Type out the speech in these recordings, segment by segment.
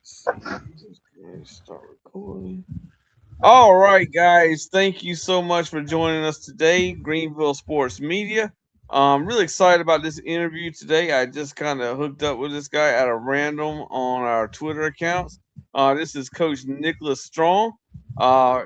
Start recording. All right, guys. Thank you so much for joining us today, Greenville Sports Media. I'm really excited about this interview today. I just kind of hooked up with this guy at a random on our Twitter accounts. This is Coach Nicholas Strong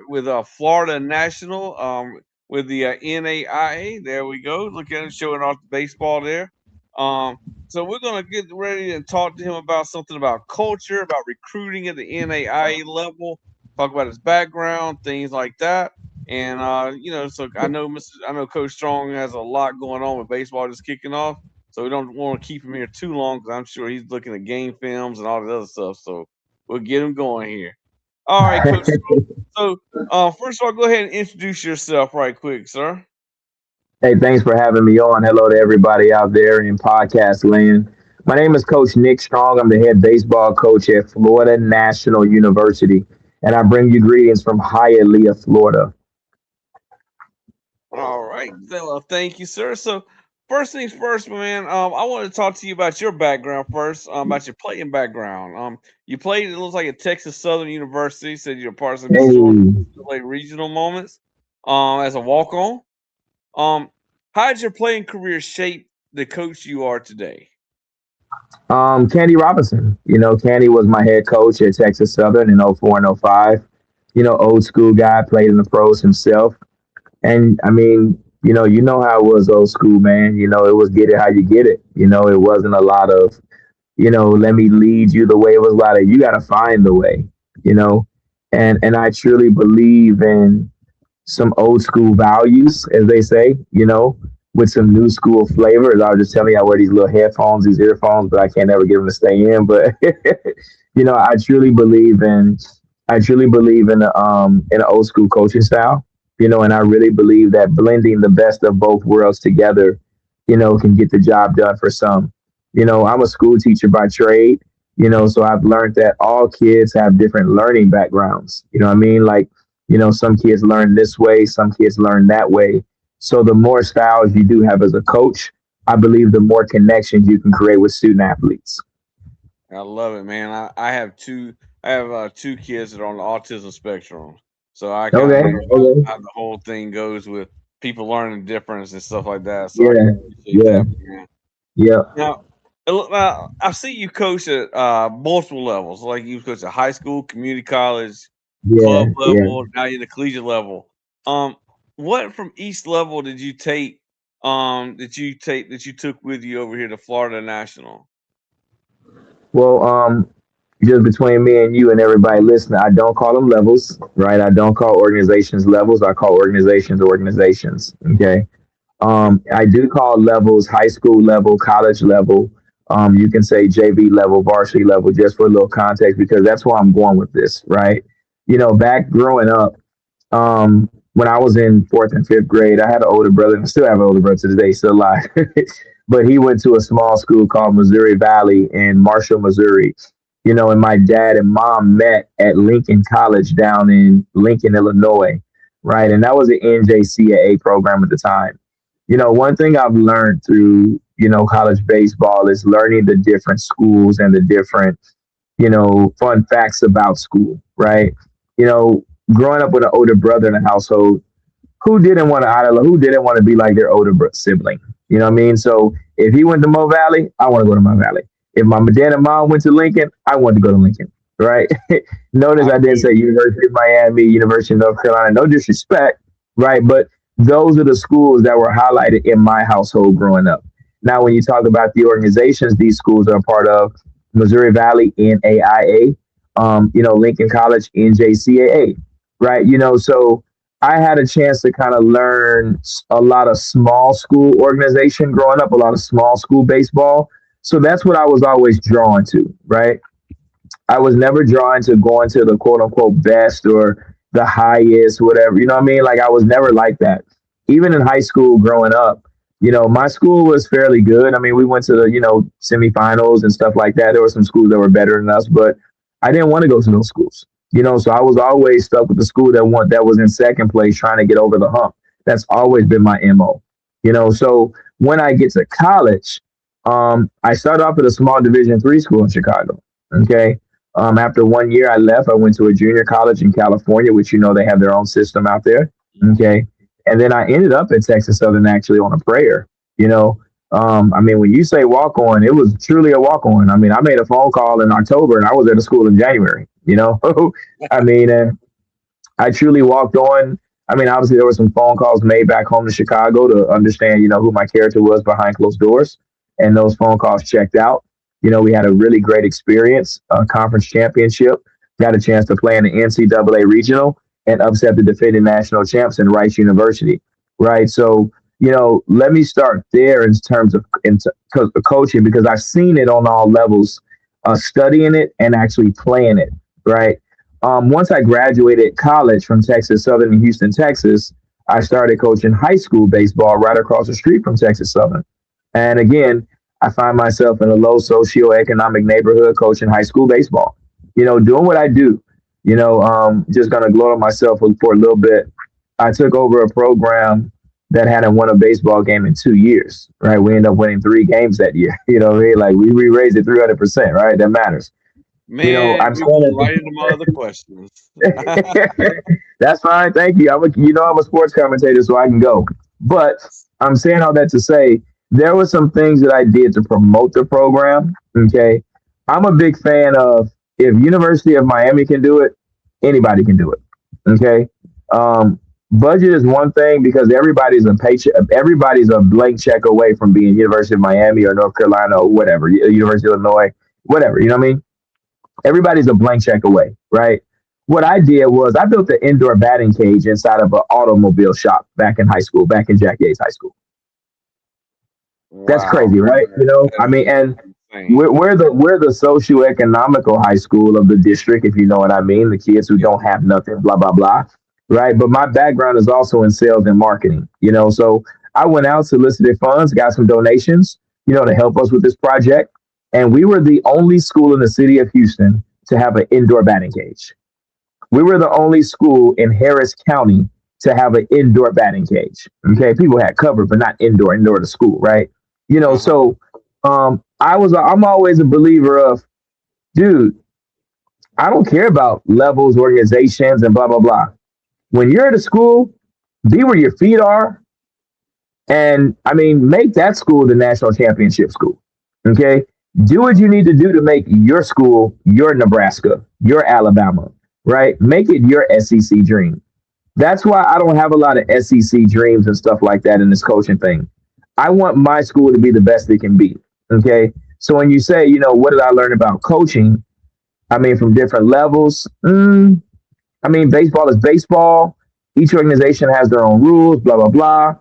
with Florida National with the NAIA. There we go. Look at him showing off the baseball there. Um, so we're gonna get ready and talk to him about something about culture, about recruiting at the NAIA level, talk about his background, things like that. And so I know Coach Strong has a lot going on with baseball just kicking off, so we don't want to keep him here too long because I'm sure he's looking at game films and all the other stuff. So we'll get him going here. All right, Coach Strong. So first of all, go ahead and introduce yourself right quick, sir. Hey, thanks for having me on. Hello to everybody out there in podcast land. My name is Coach Nick Strong. I'm the head baseball coach at Florida National University, and I bring you greetings from Hialeah, Florida. All right. Well, thank you, sir. So, first things first, man. I want to talk to you about your background first. About your playing background. You played. It looks like at Texas Southern University. Said you're part of some historic Hey, like regional moments. As a walk on. Um, how did your playing career shape the coach you are today? Candy Robinson. Candy was my head coach at Texas Southern in '04 and '05. Old school guy, played in the pros himself. And I mean, you know how it was old school, man. It was get it how you get it. It wasn't a lot of let me lead you the way. It was a lot of you got to find the way, you know, and I truly believe in some old school values, as they say, with some new school flavors. I was just telling you, I wear these little headphones, these earphones, but I can't ever get them to stay in. But I truly believe in an old school coaching style, and I really believe that blending the best of both worlds together, can get the job done for some. I'm a school teacher by trade, so I've learned that all kids have different learning backgrounds. You know what I mean? Like, some kids learn this way, some kids learn that way. So the more styles you do have as a coach, I believe the more connections you can create with student athletes. I love it, man. I have two. I have two kids that are on the autism spectrum, so I kind of Okay. know Okay. how the whole thing goes with people learning difference and stuff like that. So I can Yeah. appreciate Yeah. that, man. Yeah. Now, I see you coach at multiple levels. Like you coach at high school, community college, club Yeah. Yeah. level. Now you're in the collegiate level. Um, what from each level did you take? That you took with you over here to Florida National. Well, just between me and you and everybody listening, I don't call them levels, right? I don't call organizations levels. I call organizations organizations. Okay. I do call levels high school level, college level. You can say JV level, varsity level, just for a little context, because that's where I'm going with this, right? Back growing up, when I was in fourth and fifth grade, I had an older brother, and I still have an older brother to this day, still alive. But he went to a small school called Missouri Valley in Marshall, Missouri. And my dad and mom met at Lincoln College down in Lincoln, Illinois, right? And that was an NJCAA program at the time. One thing I've learned through, college baseball is learning the different schools and the different, fun facts about school, right? You know, Growing up with an older brother in the household, who didn't want to be like their sibling? You know what I mean? So if he went to Mo Valley, I want to go to Mo Valley. If my dad and mom went to Lincoln, I want to go to Lincoln, right? Notice I I didn't feel say you. University of Miami, University of North Carolina. No disrespect, right? But those are the schools that were highlighted in my household growing up. Now, when you talk about the organizations these schools are a part of, Missouri Valley NAIA, Lincoln College NJCAA, right? So I had a chance to kind of learn a lot of small school organization growing up, a lot of small school baseball. So that's what I was always drawn to, right? I was never drawn to going to the quote unquote best or the highest, whatever. You know what I mean? Like I was never like that. Even in high school growing up, my school was fairly good. I mean, we went to the, semifinals and stuff like that. There were some schools that were better than us, but I didn't want to go to those schools. So I was always stuck with the school that was in second place trying to get over the hump. That's always been my MO. So when I get to college, I started off at a small Division III school in Chicago. Okay. After 1 year, I left. I went to a junior college in California, which they have their own system out there. Okay, and then I ended up at Texas Southern actually on a prayer. You know, I mean, when you say walk on, it was truly a walk on. I mean, I made a phone call in October, and I was at a school in January. I mean, and I truly walked on. I mean, obviously there were some phone calls made back home to Chicago to understand, who my character was behind closed doors, and those phone calls checked out. We had a really great experience, conference championship, got a chance to play in the NCAA regional and upset the defending national champs in Rice University, right? So, let me start there in terms of coaching because I've seen it on all levels, studying it and actually playing it, right? Once I graduated college from Texas Southern in Houston, Texas, I started coaching high school baseball right across the street from Texas Southern. And again, I find myself in a low socioeconomic neighborhood coaching high school baseball, doing what I do, just going to gloat on myself for a little bit. I took over a program that hadn't won a baseball game in 2 years, right? We ended up winning 3 games that year. Like we raised it 300%, right? That matters. Man, I'm we were right into my other questions. That's fine. Thank you. I'm a sports commentator, so I can go. But I'm saying all that to say there were some things that I did to promote the program. Okay. I'm a big fan of if University of Miami can do it, anybody can do it. Okay. Budget is one thing because everybody's a paycheck, everybody's a blank check away from being University of Miami or North Carolina or whatever, University of Illinois, whatever. You know what I mean? Everybody's a blank check away, right? What I did was I built an indoor batting cage inside of an automobile shop back in high school, back in Jack Yates High School. That's Wow. crazy, right? I That's mean, and insane. we're the socioeconomical high school of the district, if you know what I mean. The kids who Yeah. don't have nothing, blah blah blah, right? But my background is also in sales and marketing, So I went out, solicited funds, got some donations, to help us with this project, and we were the only school in the city of Houston to have an indoor batting cage. We were the only school in Harris County to have an indoor batting cage. Okay, people had cover, but not indoor. Indoor to school, right? Uh-huh. So I'm always a believer of, dude, I don't care about levels, organizations, and blah blah blah. When you're at a school, be where your feet are, and I mean, make that school the national championship school. Okay, do what you need to do to make your school your Nebraska, your Alabama, right? Make it your SEC dream. That's why I don't have a lot of SEC dreams and stuff like that in this coaching thing. I want my school to be the best it can be. Okay. So when you say, what did I learn about coaching? I mean, from different levels. I mean, baseball is baseball. Each organization has their own rules, blah, blah, blah.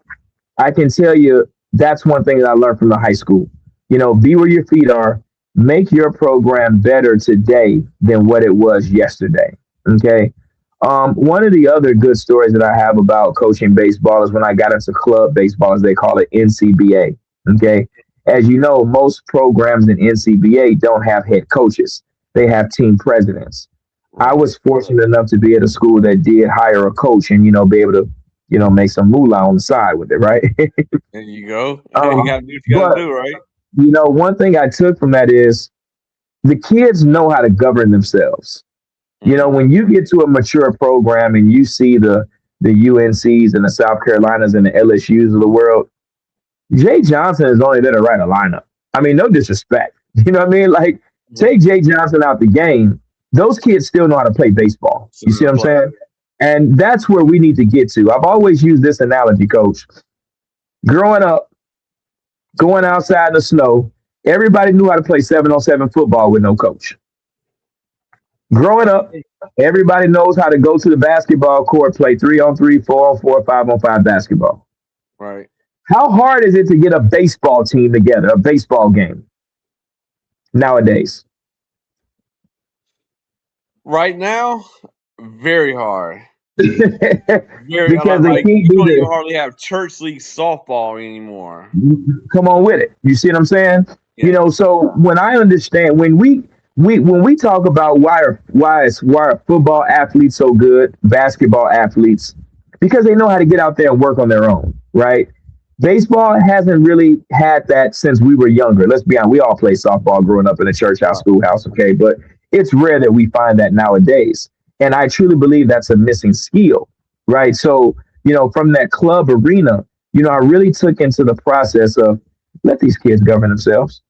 I can tell you that's one thing that I learned from the high school. Be where your feet are. Make your program better today than what it was yesterday. Okay. One of the other good stories that I have about coaching baseball is when I got into club baseball, as they call it, NCBA. Okay. As you know, most programs in NCBA don't have head coaches. They have team presidents. I Right. was fortunate enough to be at a school that did hire a coach and, be able to, make some moolah on the side with it, right? There you go. You um, gotta do what you gotta but, do, right? one thing I took from that is the kids know how to govern themselves. Mm-hmm. When you get to a mature program and you see the UNCs and the South Carolinas and the LSUs of the world, Jay Johnson is only there to write a lineup. I mean, no disrespect. You know what I mean? Like, take Jay Johnson out the game. Those kids still know how to play baseball. So You see to what I'm play. saying? And that's where we need to get to. I've always used this analogy, coach. Growing up, going outside in the snow, everybody knew how to play 7-on-7 football with no coach. Growing up, everybody knows how to go to the basketball court, play 3-on-3, 4-on-4, 5-on-5 basketball. Right. How hard is it to get a baseball team together, a baseball game nowadays? Right now, very hard. Very Because they like can't you do don't even the hardly have church league softball anymore. come on with it. You see what I'm saying? Yeah. So when I understand when we talk about why are football athletes so good, basketball athletes, because they know how to get out there and work on their own, right? Baseball hasn't really had that since we were younger. Let's be honest. We all played softball growing up in a church house, Right. schoolhouse, okay? But It's rare that we find that nowadays. And I truly believe that's a missing skill, right? So, from that club arena, I really took into the process of let these kids govern themselves.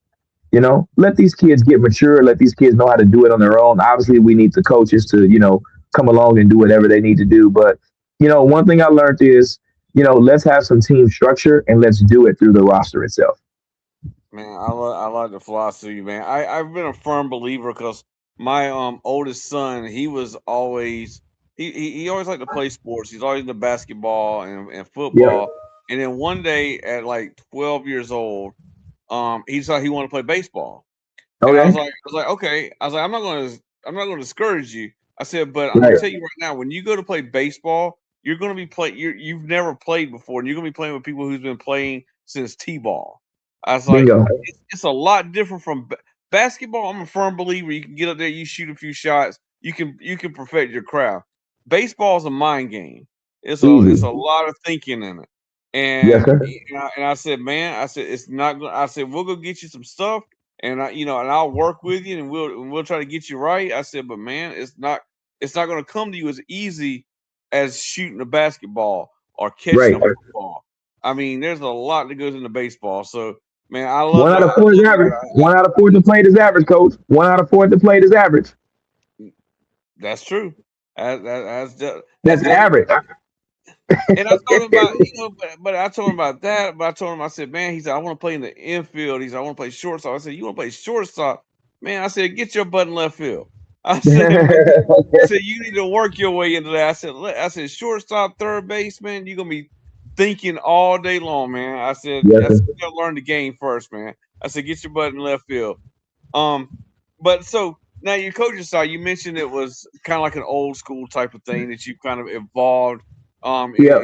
Let these kids get mature. Let these kids know how to do it on their own. Obviously, we need the coaches to, come along and do whatever they need to do. But, one thing I learned is, let's have some team structure and let's do it through the roster itself. Man, I like the philosophy, man. I've been a firm believer because my oldest son, he was always he always liked to play sports. He's always into basketball and Yep. football. And then one day at like 12 years old, he decided he wanted to play baseball. And Okay. okay. I was like, I'm not gonna discourage you. I said, but I'm gonna Right. tell you right now, when you go to play baseball, you're gonna be you've never played before, and you're gonna be playing with people who's been playing since T-ball. I was like, Bingo. it's a lot different from basketball. I'm a firm believer. You can get up there, you shoot a few shots, you can perfect your craft. Baseball is a mind game. It's Easy. a lot of thinking in it. Yes, And sir. and I said, man, I said it's not. I said we'll go get you some stuff, and and I'll work with you, and we'll try to get you right. I said, but man, it's not going to come to you as easy as shooting a basketball or catching Right. a football. I mean, there's a lot that goes into baseball. So, man, I love One it. out of I four is love it. average. One out of four to plate is average, coach. One out of four to plate is average. That's true. That's That's definitely. average. And I told him about, but I told him about that. But I told him, I said, man, he said, I want to play in the infield. He said, I want to play shortstop. I said, you want to play shortstop? Man, I said, get your butt in left field. I said, man, I said, you need to work your way into that. I said, shortstop, third baseman, you're gonna be thinking all day long, man. Yes, I sir. said, you gotta learn the game first, man. I said, get your butt in left field. Um, but so now your coaching style, you mentioned it was kind of like an old school type of thing that you kind of evolved Yep.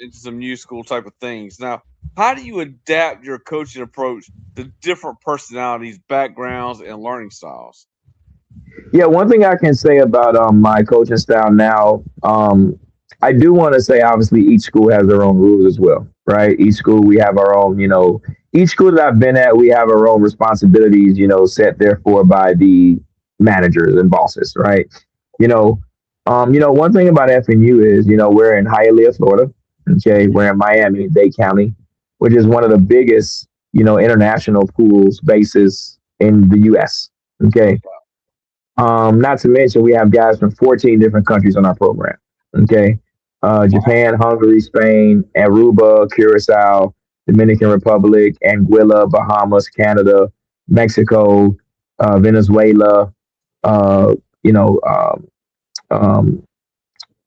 into some new school type of things. Now, how do you adapt your coaching approach to different personalities, backgrounds, and learning styles? Yeah, one thing I can say about my coaching style now, I do want to say obviously each school has their own rules as well, right? Each school we have our own, each school that I've been at, we have our own responsibilities, set therefore by the managers and bosses, right? You know, one thing about FNU is, we're in Hialeah, Florida. Okay, we're in Miami, Dade County, which is one of the biggest, international pools bases in the U.S. Okay, not to mention, we have guys from 14 different countries on our program. Okay. Wow. Japan, Hungary, Spain, Aruba, Curacao, Dominican Republic, Anguilla, Bahamas, Canada, Mexico, Venezuela, uh, you know, um, um,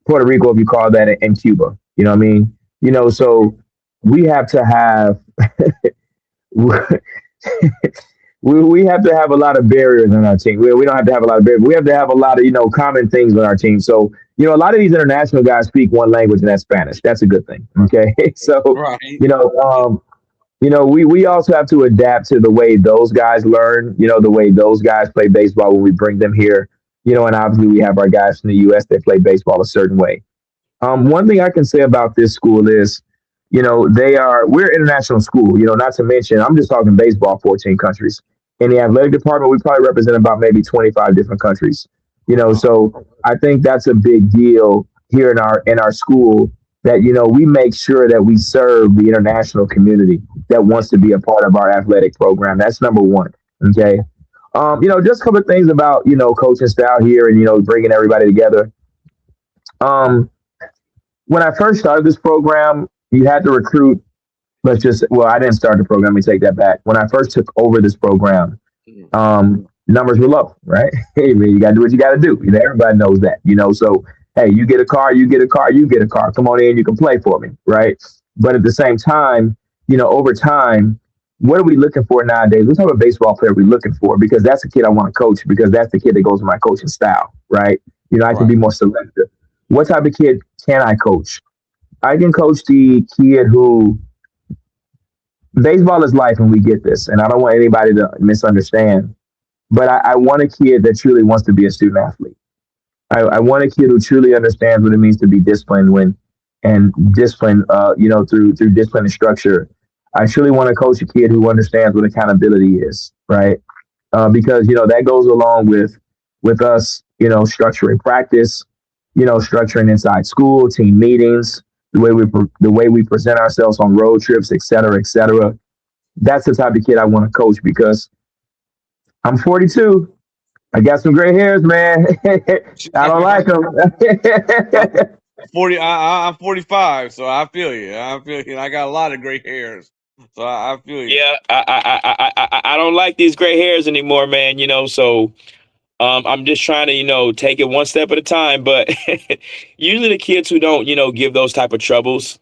Puerto Rico, if you call that, and Cuba. You know what I mean? So we have to have we have to have a lot of barriers on our team. We don't have to have a lot of barriers. We have to have a lot of common things on our team. So a lot of these international guys speak one language, and that's Spanish. That's a good thing. Okay, so Right. you know um, we also have to adapt to the way those guys learn. The way those guys play baseball when we bring them here. And obviously we have our guys from the U.S. that play baseball a certain way. One thing I can say about this school is, we're an international school, not to mention, I'm just talking baseball, 14 countries. In the athletic department, we probably represent about maybe 25 different countries, Wow. so I think that's a big deal here in our school that, we make sure that we serve the international community that wants to be a part of our athletic program. That's number one. Okay. Just a couple of things about, coaching style here and, bringing everybody together. Um, when I first started this program, you had to recruit. Well, I didn't start the program. Let me take that back. When I first took over this program, Mhm. numbers were low, right? Hey, man, you got to do what you got to do. Everybody knows that, So, hey, you get a car, you get a car, you get a car. Come on in, you can play for me, right? But at the same time, over time, what are we looking for nowadays? What type of baseball player are we looking for? Because that's the kid I want to coach because that's the kid that goes with my coaching style, right? I can Right. be more selective. What type of kid can I coach? I can coach the kid who baseball is life, and we get this. And I don't want anybody to misunderstand, but I want a kid that truly wants to be a student athlete. I want a kid who truly understands what it means to be disciplined and discipline, through discipline and structure. I truly want to coach a kid who understands what accountability is, right? Because that goes along with with us, structuring practice, structuring inside school, team meetings, the way we present ourselves on road trips, et cetera, et cetera. That's the type of kid I want to coach because I'm 42. I got some gray hairs, man. I don't like I'm them. 40. I'm 45, so I feel you. I feel you. I got a lot of gray hairs, so I feel you. Yeah, I don't like these gray hairs anymore, man. So I'm just trying to take it one step at a time. But usually the kids who don't give those type of troubles,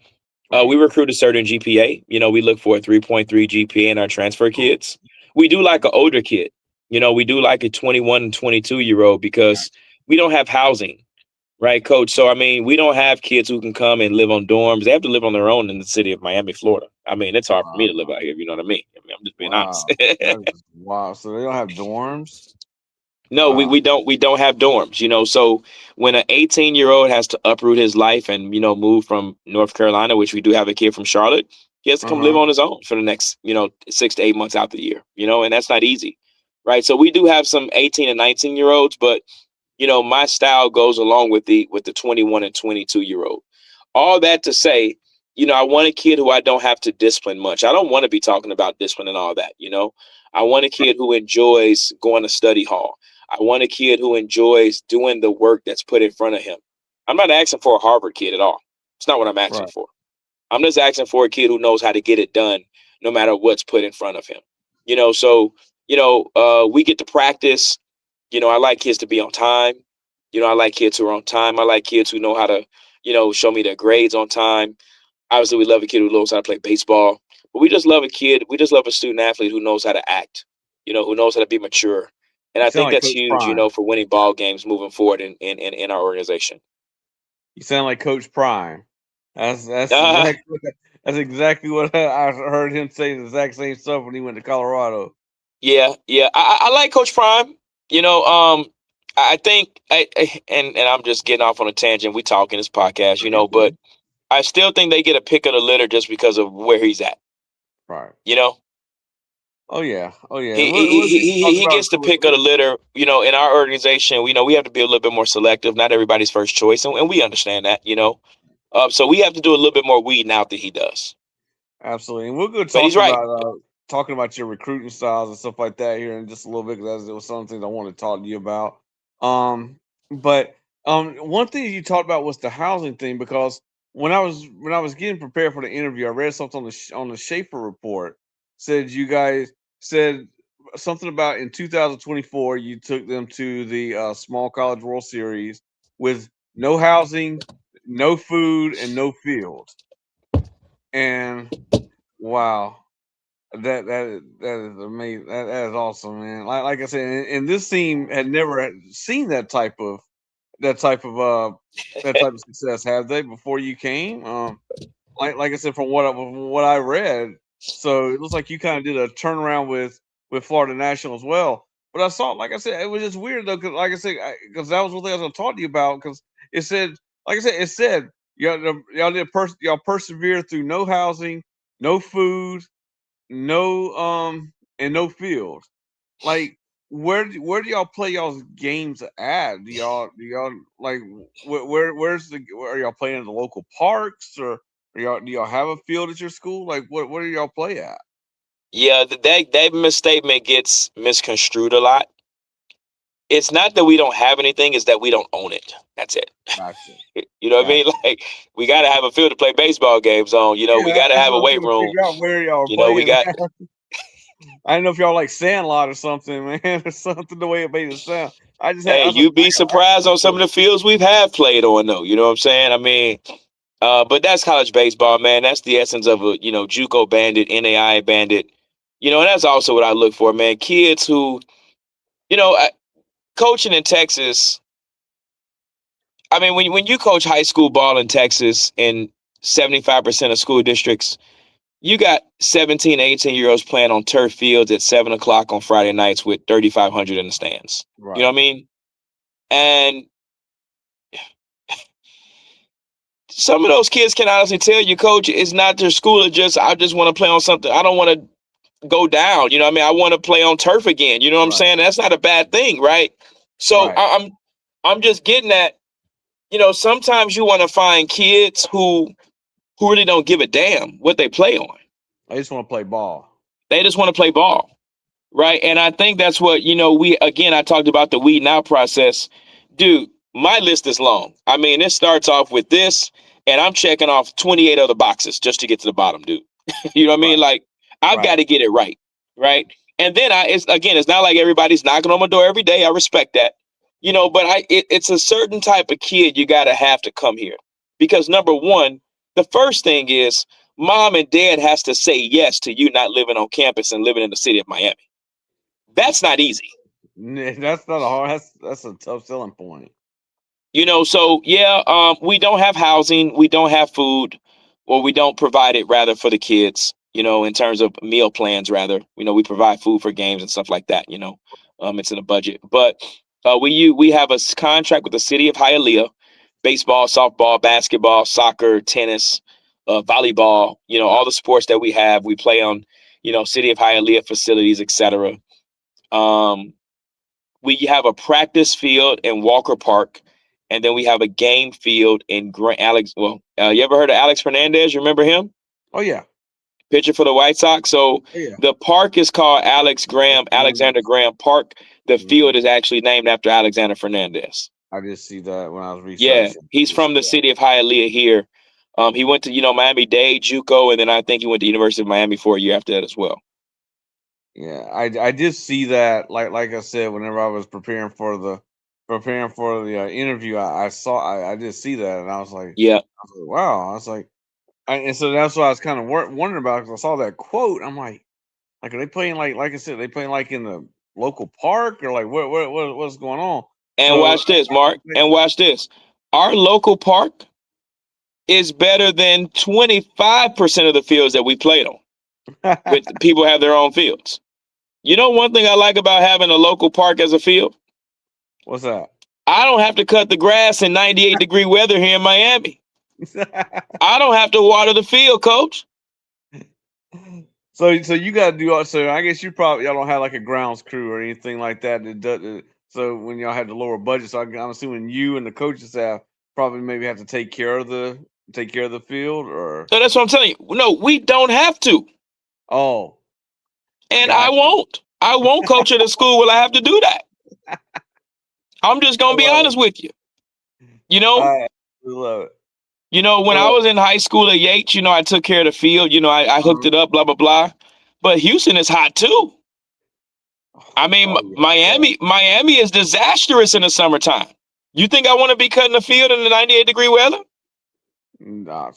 Right. we recruit a certain GPA. We look for a 3.3 GPA in our transfer kids. We do like an older kid. We do like a 21 and 22-year-old because we don't have housing. Right, coach. So, I mean, we don't have kids who can come and live on dorms. They have to live on their own in the city of Miami, Florida. I mean, it's hard for me to live Wow. out here, you know what I mean? I'm just being honest. Wow. That is wow. So they don't have dorms. No, we, Wow. we don't we don't have dorms. So when an 18-year-old has to uproot his life and, move from North Carolina, which we do have a kid from Charlotte, he has to Uh come live huh. on his own for the next, 6 to 8 months out the year, and that's not easy. Right. So we do have some 18 and 19-year-olds, but my style goes along with the 21 and 22-year-old. All that to say, I want a kid who I don't have to discipline much. I don't want to be talking about discipline and all that. I want a kid who enjoys going to study hall. I want a kid who enjoys doing the work that's put in front of him. I'm not asking for a Harvard kid at all. It's not what I'm asking Right. for. I'm just asking for a kid who knows how to get it done no matter what's put in front of him. So, we get to practice. I like kids to be on time. I like kids who are on time. I like kids who know how to, show me their grades on time. Obviously, we love a kid who knows how to play baseball. But we just love a kid. We just love a student athlete who knows how to act, who knows how to be mature. And You I sound think like that's Coach huge, Prime. for winning ball games moving forward in our organization. You sound like Coach Prime. That's Uh, exactly that's exactly what I heard him say. The exact same stuff when he went to Colorado. yeah. I like Coach Prime. I think, and I'm just getting off on a tangent. We talk in this podcast, but I still think they get a pick of the litter just because of where he's at. Right. You know, Oh yeah. Oh yeah. he What he did you talk he about? gets the pick of the litter. In our organization, we have to be a little bit more selective. Not everybody's first choice, and we understand that. So we have to do a little bit more weeding out than he does. Absolutely, and we'll go But he's right. talking about your recruiting styles and stuff like that here in just a little bit because there was some things I wanted to talk to you about. But one thing you talked about was the housing thing because when I was getting prepared for the interview, I read something on the Schaefer report said you guys said something about in 2024 you took them to the Small College World Series with no housing, no food, and no field. And wow, that is amazing. That is awesome, man. Like I said, and this team had never seen that type of that type of success, have they? Before you came, like I said, from what I read, so it looks like you kind of did a turnaround with Florida National as well. But I saw, like I said, it was just weird though, because like I said, because that was what I was going to talk to you about. Because it said, like I said, it said y'all persevered through no housing, no food, no and no field. Like where do y'all play y'all's games at? Do y'all like where are y'all playing in the local parks, or do y'all have a field at your school? Like what do y'all play at? Yeah, that misstatement gets misconstrued a lot. It's not that we don't have anything; it's that we don't own it. That's it. Gotcha. You know what I mean? Gotcha. Like we got to have a field to play baseball games on. We Yeah, got to that's have what a I'm weight trying to room. figure out, where y'all are We playing got at. I don't know if y'all like Sandlot or something, man, or something the way it made it sound. I just had Hey, that's what you'd be surprised on some of the fields we've had played on, though. You know what I'm saying? I mean, but that's college baseball, man. That's the essence of a JUCO bandit, NAI bandit. And that's also what I look for, man. Kids who, coaching in Texas. I mean, when you coach high school ball in Texas in 75% of school districts, you got 17, 18-year-olds playing on turf fields at 7 o'clock on Friday nights with 3,500 in the stands. You know right. what I mean? And some of those kids can honestly tell you, coach, it's not their school. It's just, I just want to play on something. I don't want to go down. You know what I mean? I want to play on turf again. You know what I'm Right. saying? That's not a bad thing, right? So Right. I'm just getting at, sometimes you want to find kids who really don't give a damn what they play on. I just want to play ball. They just want to play ball. Right. And I think that's what, I talked about the weeding out process. Dude, my list is long. I mean, it starts off with this, and I'm checking off 28 other boxes just to get to the bottom, dude. You know what I mean? Right. Like, I've got Right. to get it right. Right. And then it's not like everybody's knocking on my door every day. I respect that. But it's a certain type of kid you got to have to come here. Because number one, the first thing is mom and dad has to say yes to you not living on campus and living in the city of Miami. That's not easy. That's not a hard. That's a tough selling point. So yeah, we don't have housing, we don't have food, or we don't provide it rather for the kids, in terms of meal plans rather. We provide food for games and stuff like that, it's in a budget. But we have a contract with the city of Hialeah, baseball, softball, basketball, soccer, tennis, volleyball, all the sports that we play on, city of Hialeah facilities, etc. We have a practice field in Walker Park, and then we have a game field in Alex. Well, you ever heard of Alex Fernandez? You remember him? Oh yeah. Pitcher for the White Sox. So Oh, yeah. the park is called Alexander Graham Park. The field is actually named after Alexander Fernandez. I just see that when I was Yeah, researching. he's from the city of Hialeah here. He went to Miami-Dade, JUCO, and then I think he went to University of Miami for a year after that as well. Yeah, I did see that. Like I said, whenever I was preparing for the interview, I did see that, and I was like, Yeah. wow. I was like, and so that's what I was kind of wondering about because I saw that quote. I'm like, are they playing like I said, they playing like in the local park or like what's going on? And So watch this, Mark. And watch this. Our local park is better than 25% of the fields that we played on. With people have their own fields. One thing I like about having a local park as a field? What's that? I don't have to cut the grass in 98-degree weather here in Miami. I don't have to water the field, coach. So you got to do all. So I guess y'all don't have like a grounds crew or anything like that. So when y'all had the lower budget, so I'm assuming you and the coaching staff probably maybe have to take care of the field or. So that's what I'm telling you. No, we don't have to. Oh. And gotcha. I won't coach at a school where I have to do that. I'm just gonna be honest with you. I love it. When I was in high school at Yates, I took care of the field. I hooked it up, blah blah blah. But Houston is hot too. I mean, Miami is disastrous in the summertime. You think I want to be cutting the field in the 98-degree weather? Nah,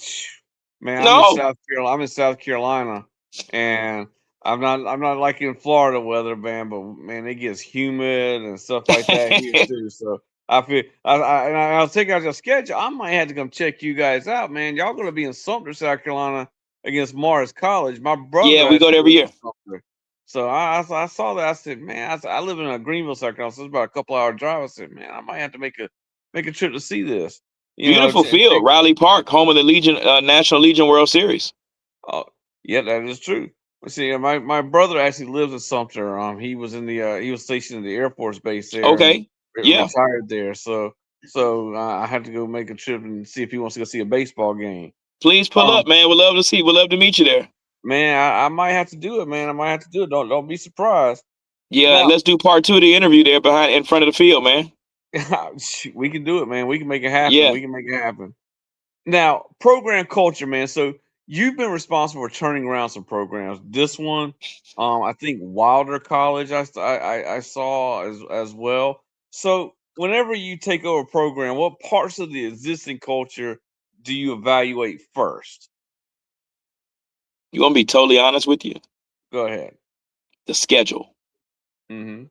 man, No. I'm in South Carolina, and I'm not like in Florida weather, man. But man, it gets humid and stuff like that here too. So I feel I'll take out your schedule. I might have to come check you guys out, man. Y'all gonna be in Sumter, South Carolina, against Morris College. My brother. Yeah, we go there every year. So I saw that. I said, man, I live in Greenville, South Carolina. So it's about a couple hour drive. I said, man, I might have to make a trip to see this. Beautiful field, Riley Park, home of the Legion, National Legion World Series. Oh, yeah, that is true. See, my brother actually lives in Sumter. He was he was stationed in the Air Force Base there. Okay, yeah, retired there. So I had to go make a trip and see if he wants to go see a baseball game. Please pull up, man. We'd love to see. We'd love to meet you there. Man, I might have to do it, man. I might have to do it. Don't be surprised. Yeah, now, let's do part 2 of the interview there in front of the field, man. We can do it, man. We can make it happen. Yeah. We can make it happen. Now, program culture, man. So you've been responsible for turning around some programs. This one, I think Wilder College, I saw as well. So whenever you take over a program, what parts of the existing culture do you evaluate first? You want to be totally honest with you? Go ahead. The schedule. Mm-hmm.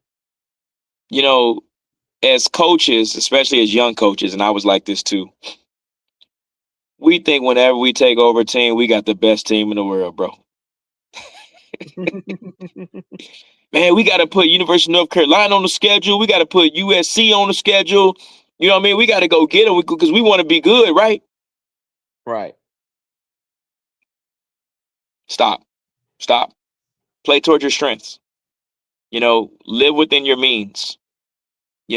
As coaches, especially as young coaches, and I was like this too, we think whenever we take over a team, we got the best team in the world, bro. Man, we got to put University of North Carolina on the schedule. We got to put USC on the schedule. You know what I mean? We got to go get them because we want to be good, right? Right. Stop. Play towards your strengths. Live within your means.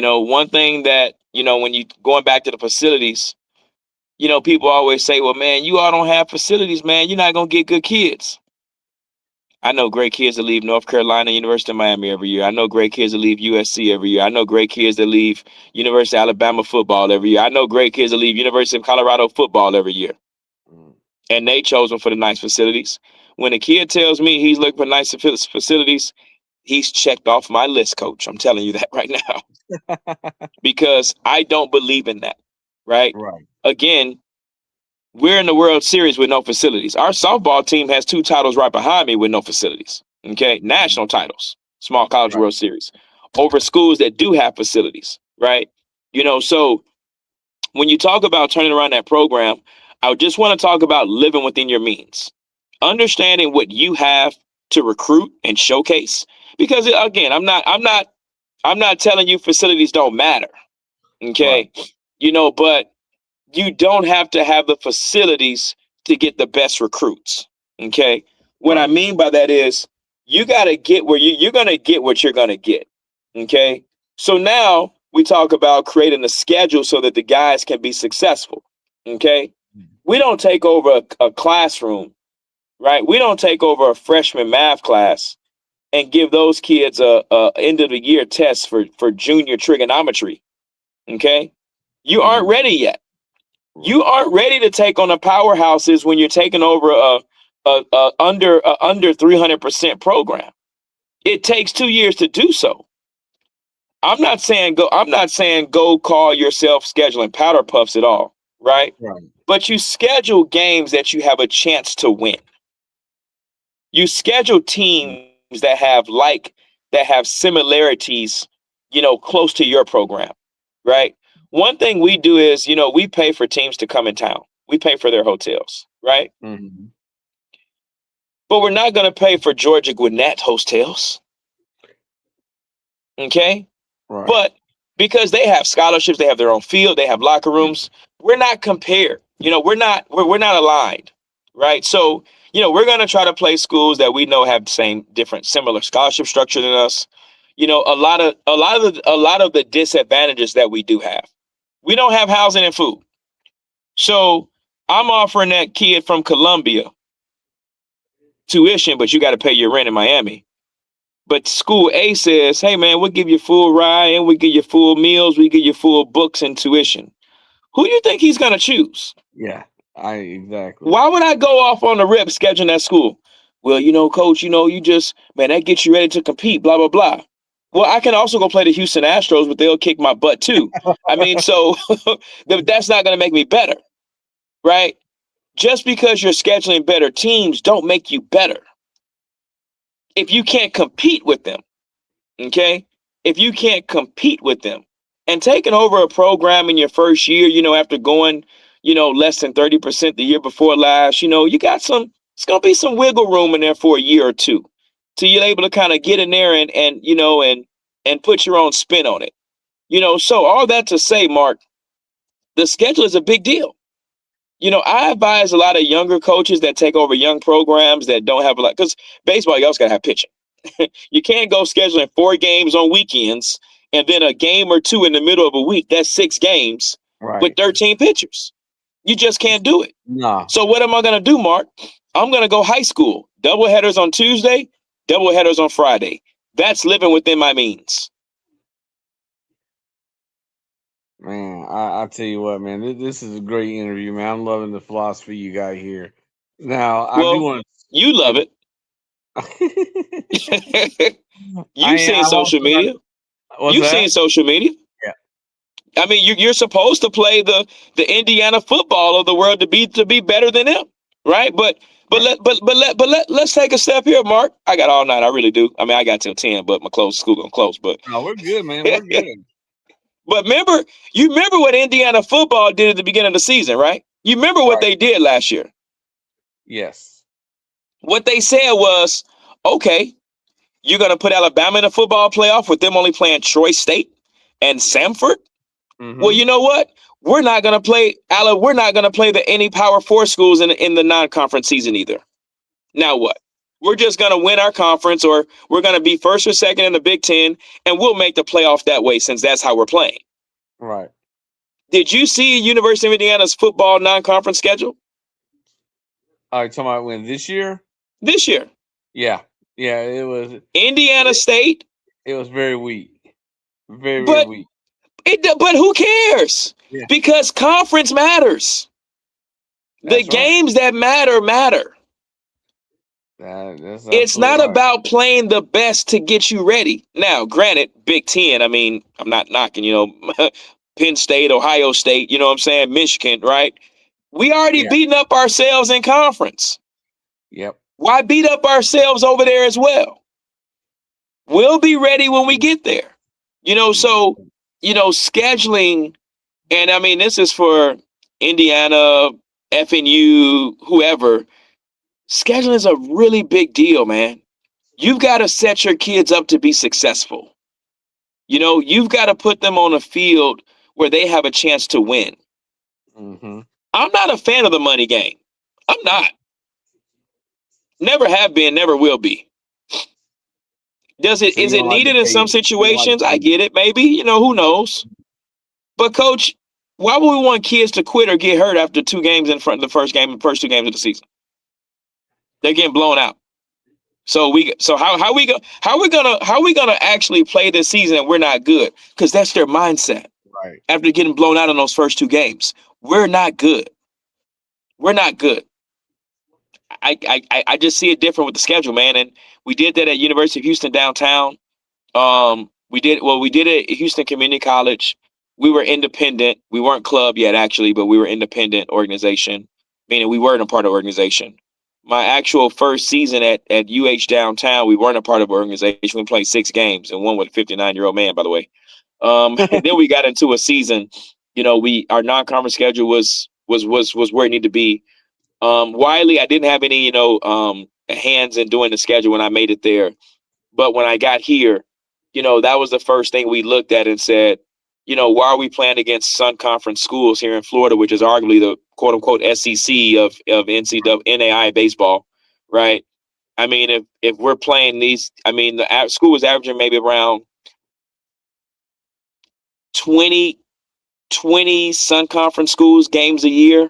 One thing that, when you going back to the facilities, people always say, well, man, you all don't have facilities, man. You're not going to get good kids. I know great kids that leave North Carolina, University of Miami every year. I know great kids that leave USC every year. I know great kids that leave University of Alabama football every year. I know great kids that leave University of Colorado football every year. And they chose them for the nice facilities. When a kid tells me he's looking for nice facilities, he's checked off my list, coach. I'm telling you that right now. Because I don't believe in that, right? Again, we're in the World Series with no facilities. Our softball team has 2 titles right behind me with no facilities. Okay, national titles, small college World Series, over schools that do have facilities, right? So when you talk about turning around that program, I just want to talk about living within your means, understanding what you have to recruit and showcase. Because again, I'm not telling you facilities don't matter. Okay, but you don't have to have the facilities to get the best recruits. Okay. What I mean by that is you got to get where you're going to get what you're going to get. Okay. So now we talk about creating a schedule so that the guys can be successful. Okay. We don't take over a classroom, right? We don't take over a freshman math class and give those kids a end of the year test for junior trigonometry. Okay. You aren't ready yet. You aren't ready to take on the powerhouses when you're taking over a under 300% program. It takes 2 years to do so. I'm not saying go call yourself scheduling powder puffs at all, right? But you schedule games that you have a chance to win. You schedule teams that have similarities, close to your program, right? One thing we do is, we pay for teams to come in town. We pay for their hotels, right? But we're not going to pay for Georgia Gwinnett hotels. Okay? But because they have scholarships, they have their own field, they have locker rooms, we're not compared. We're not aligned, right? So, we're going to try to play schools that we know have similar scholarship structure than us. A lot of the disadvantages that we do have. We don't have housing and food. So I'm offering that kid from Columbia tuition, but you got to pay your rent in Miami. But school A says, hey, man, we'll give you full ride and we give you full meals. We give you full books and tuition. Who do you think he's going to choose? Exactly. Why would I go off on the rip scheduling that school? Well, coach, that gets you ready to compete, blah, blah, blah. Well, I can also go play the Houston Astros, but they'll kick my butt too. I mean, so that's not going to make me better, right? Just because you're scheduling better teams don't make you better. If you can't compete with them, okay? If you can't compete with them and taking over a program in your first year, after going, less than 30% the year before last, you got it's going to be some wiggle room in there for a year or two. Till you're able to kind of get in there and put your own spin on it. So all that to say, Mark, the schedule is a big deal. I advise a lot of younger coaches that take over young programs that don't have a lot, because baseball, you also got to have pitching. You can't go scheduling 4 games on weekends and then a game or 2 in the middle of a week. That's 6 games with 13 pitchers. You just can't do it. No. So what am I going to do, Mark? I'm going to go high school. Double headers on Tuesday, double headers on Friday. That's living within my means. Man, I tell you what, man, this is a great interview, man. I'm loving the philosophy you got here. Now, I do want to. You love it. You've seen social media. You've seen social media. Yeah. I mean, you're supposed to play the Indiana football of the world to be better than them, right? But let's take a step here, Mark. I got all night. I really do. I mean, I got till 10, but my school gonna close. But no, we're good, man. We're good. But you remember what Indiana football did at the beginning of the season, right? You remember what they did last year? Yes. What they said was, okay, you're going to put Alabama in a football playoff with them only playing Troy State and Samford? Mm-hmm. Well, you know what? We're not going to play any Power 4 schools in the non-conference season either. Now what? We're just going to win our conference, or we're going to be first or second in the Big Ten, and we'll make the playoff that way since that's how we're playing. Right. Did you see University of Indiana's football non-conference schedule? All right, talking about when this year? This year. Yeah. Yeah, it was Indiana State. It was very weak. Very But weak. But who cares? Yeah. Because conference matters. The games that matter. It's not about playing the best to get you ready. Now, granted, Big Ten, I mean, I'm not knocking, Penn State, Ohio State, you know what I'm saying? Michigan, right? We already beating up ourselves in conference. Yep. Why beat up ourselves over there as well? We'll be ready when we get there. So, scheduling, and I mean, this is for Indiana, FNU, whoever. Scheduling is a really big deal, man. You've got to set your kids up to be successful. You've got to put them on a field where they have a chance to win. Mm-hmm. I'm not a fan of the money game. I'm not. Never have been, never will be. Is it needed in some situations? I get it, maybe. Who knows? But Coach, why would we want kids to quit or get hurt after 2 games in front of the first 2 games of the season? They're getting blown out. So how we gonna actually play this season and we're not good? Because that's their mindset. Right. After getting blown out in those first 2 games, we're not good. We're not good. I just see it different with the schedule, man. And we did that at University of Houston downtown. We did it at Houston Community College. We were independent. We weren't club yet, actually, but we were independent organization, meaning we weren't a part of organization. My actual first season at UH downtown, we weren't a part of an organization. We played 6 games and won with a 59-year-old man, by the way. And then we got into a season. Our non-conference schedule was where it needed to be. Wiley, I didn't have any, hands in doing the schedule when I made it there. But when I got here, that was the first thing we looked at and said, why are we playing against Sun Conference schools here in Florida, which is arguably the quote unquote SEC of NAIA baseball, right? I mean, if we're playing these, I mean, the school was averaging maybe around 20 Sun Conference schools games a year.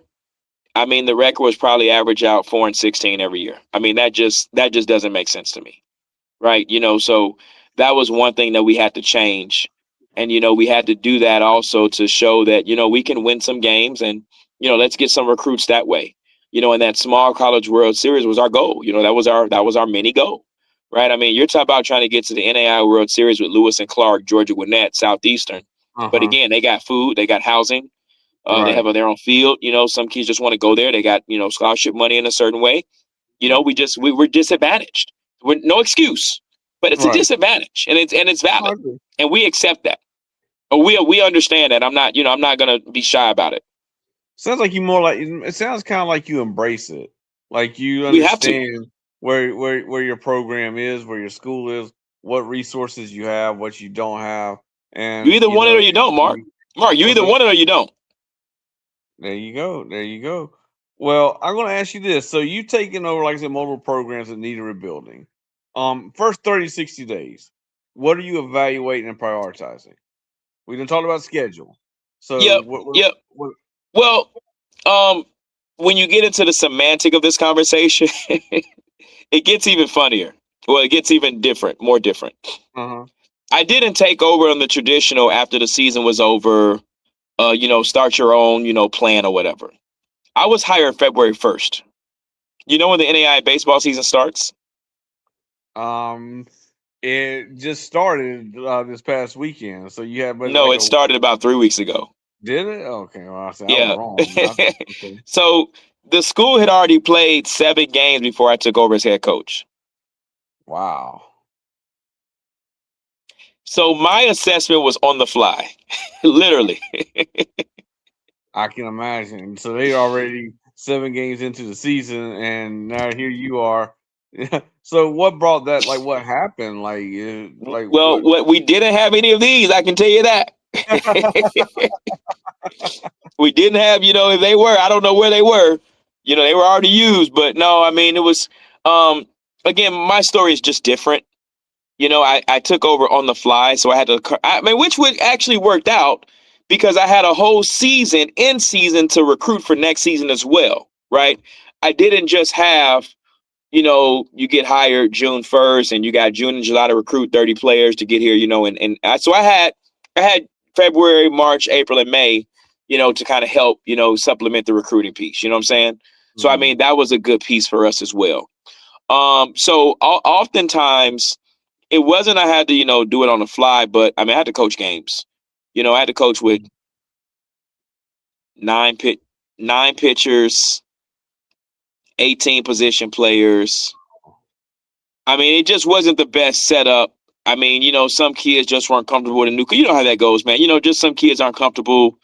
I mean, the record was probably average out 4-16 every year. I mean, that just doesn't make sense to me, right? So that was one thing that we had to change. And, we had to do that also to show that, we can win some games and, let's get some recruits that way. And that small college World Series was our goal. That was our mini goal, right? I mean, you're talking about trying to get to the NAIA World Series with Lewis and Clark, Georgia Gwinnett, Southeastern. Uh-huh. But again, they got food, they got housing. They have their own field. Some kids just want to go there. They got, scholarship money in a certain way. We're disadvantaged. We're no excuse, but it's a disadvantage, and it's valid, and we accept that. We understand that. I'm not gonna be shy about it. Sounds like it sounds kind of like you embrace it, like you understand where your program is, where your school is, what resources you have, what you don't have, and you either want it or you don't, Mark. You either want it or you don't. There you go. Well, I'm going to ask you this. So you've taken over, like I said, multiple programs that need a rebuilding. First 30, 60 days, what are you evaluating and prioritizing? We didn't talk about schedule. So Well, when you get into the semantic of this conversation, it gets even funnier. Well, it gets even more different. Uh-huh. I didn't take over on the traditional after the season was over, start your own, plan or whatever. I was hired February 1st. You know when the NAIA baseball season starts? It just started this past weekend. So you have it started about 3 weeks ago. Did it? Okay. Well, I was wrong. Okay. So the school had already played 7 games before I took over as head coach. Wow. So my assessment was on the fly, literally. I can imagine. So they already 7 games into the season, and now here you are. So what brought that? Like, what happened? What we didn't have any of these. I can tell you that. We didn't have, if they were, I don't know where they were. They were already used. But no, I mean, it was. again, my story is just different. You know, I took over on the fly, so I had to. I mean, which would actually worked out because I had a whole season in season to recruit for next season as well, right? I didn't just have, you know, you get hired June 1st and you got June and July to recruit 30 players to get here, you know, so I had February, March, April, and May, you know, to kind of help, you know, supplement the recruiting piece. You know what I'm saying? So I mean, that was a good piece for us as well. So oftentimes it wasn't I had to, you know, do it on the fly, but I mean I had to coach games. You know, I had to coach with nine pitchers, 18 position players. I mean, it just wasn't the best setup. I mean, you know, some kids just weren't comfortable with a new. You know how that goes, man. You know, just some kids aren't comfortable.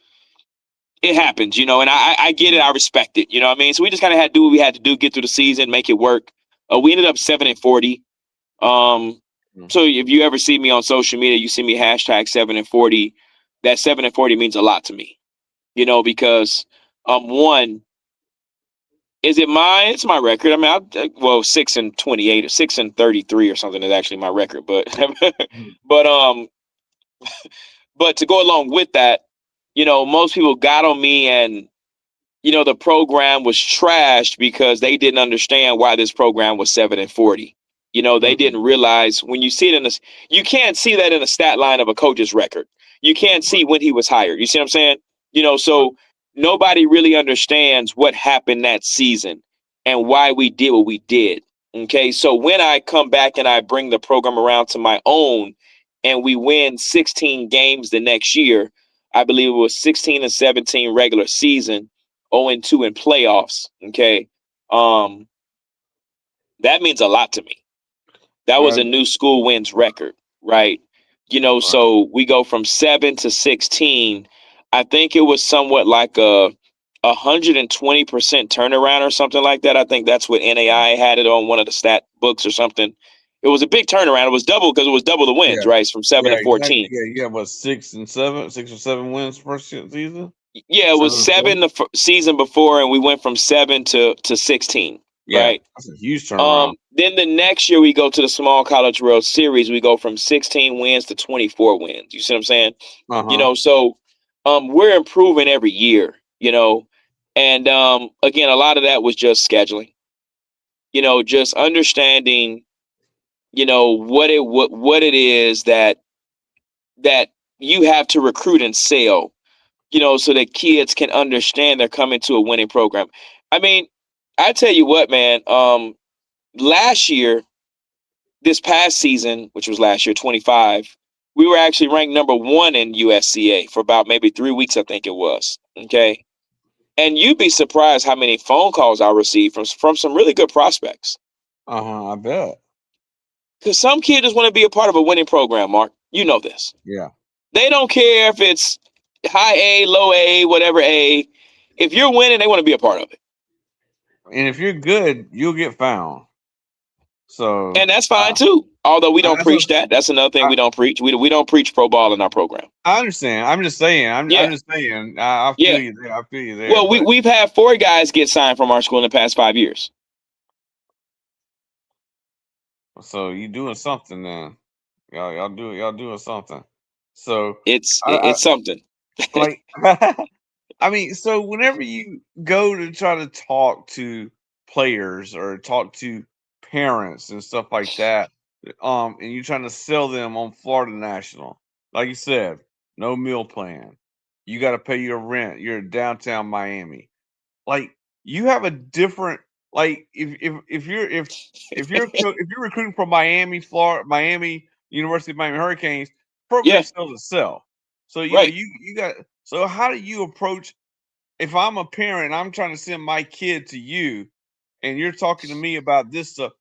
It happens, you know, and I get it. I respect it. You know what I mean? So we just kind of had to do what we had to do, get through the season, make it work. We ended up 7-40. So if you ever see me on social media, you see me hashtag 7-40. That 7-40 means a lot to me, you know, because one, is it mine? It's my record. I mean, 6-28 or 6-33 or something is actually my record. But but to go along with that, you know, most people got on me and, you know, the program was trashed because they didn't understand why this program was 7-40. You know, they didn't realize when you see it in this, you can't see that in the stat line of a coach's record. You can't see when he was hired. You see what I'm saying? You know, so nobody really understands what happened that season and why we did what we did. Okay. So when I come back and I bring the program around to my own and we win 16 games the next year, I believe it was 16-17 regular season, 0-2 in playoffs. Okay. That means a lot to me. That was a new school wins record, right? You know, so we go from 7 to 16. I think it was somewhat like a 120% turnaround or something like that. I think that's what NAI had it on one of the stat books or something. It was a big turnaround. It was double because it was double the wins, right? From 7-14. Exactly. Yeah, you have what 6 or 7 wins first season. Yeah, it was 7 the season before, and we went from 7 to 16. Yeah, right? That's a huge turnaround. Then the next year we go to the Small College World Series. We go from 16 wins to 24 wins. You see what I'm saying? You know, so we're improving every year, you know. And again, a lot of that was just scheduling. You know, just understanding, you know, what it is that you have to recruit and sell, you know, so that kids can understand they're coming to a winning program. I mean, I tell you what, man, last year, this past season, which was last year, 25, we were actually ranked number 1 in USCA for about maybe 3 weeks, I think it was. Okay. And you'd be surprised how many phone calls I received from some really good prospects. I bet. Because some kids just want to be a part of a winning program, Mark. You know this. Yeah. They don't care if it's high A, low A, whatever A. If you're winning, they want to be a part of it. And if you're good, you'll get found. So, and that's fine too. Although we don't preach that. That's another thing we don't preach. We don't preach pro ball in our program. I understand. I'm just saying. I'm just saying. I feel you there. I feel you there. Well, we've had 4 guys get signed from our school in the past 5 years. So you doing something then? Y'all doing something. So it's something. Like, I mean, so whenever you go to try to talk to players or talk to parents and stuff like that, and you're trying to sell them on Florida National, like you said, no meal plan. You got to pay your rent. You're in downtown Miami. Like, you have a different, like, if you're recruiting from Miami University of Miami Hurricanes, program sells itself. So you got. So how do you approach? If I'm a parent, I'm trying to send my kid to you, and you're talking to me about this stuff.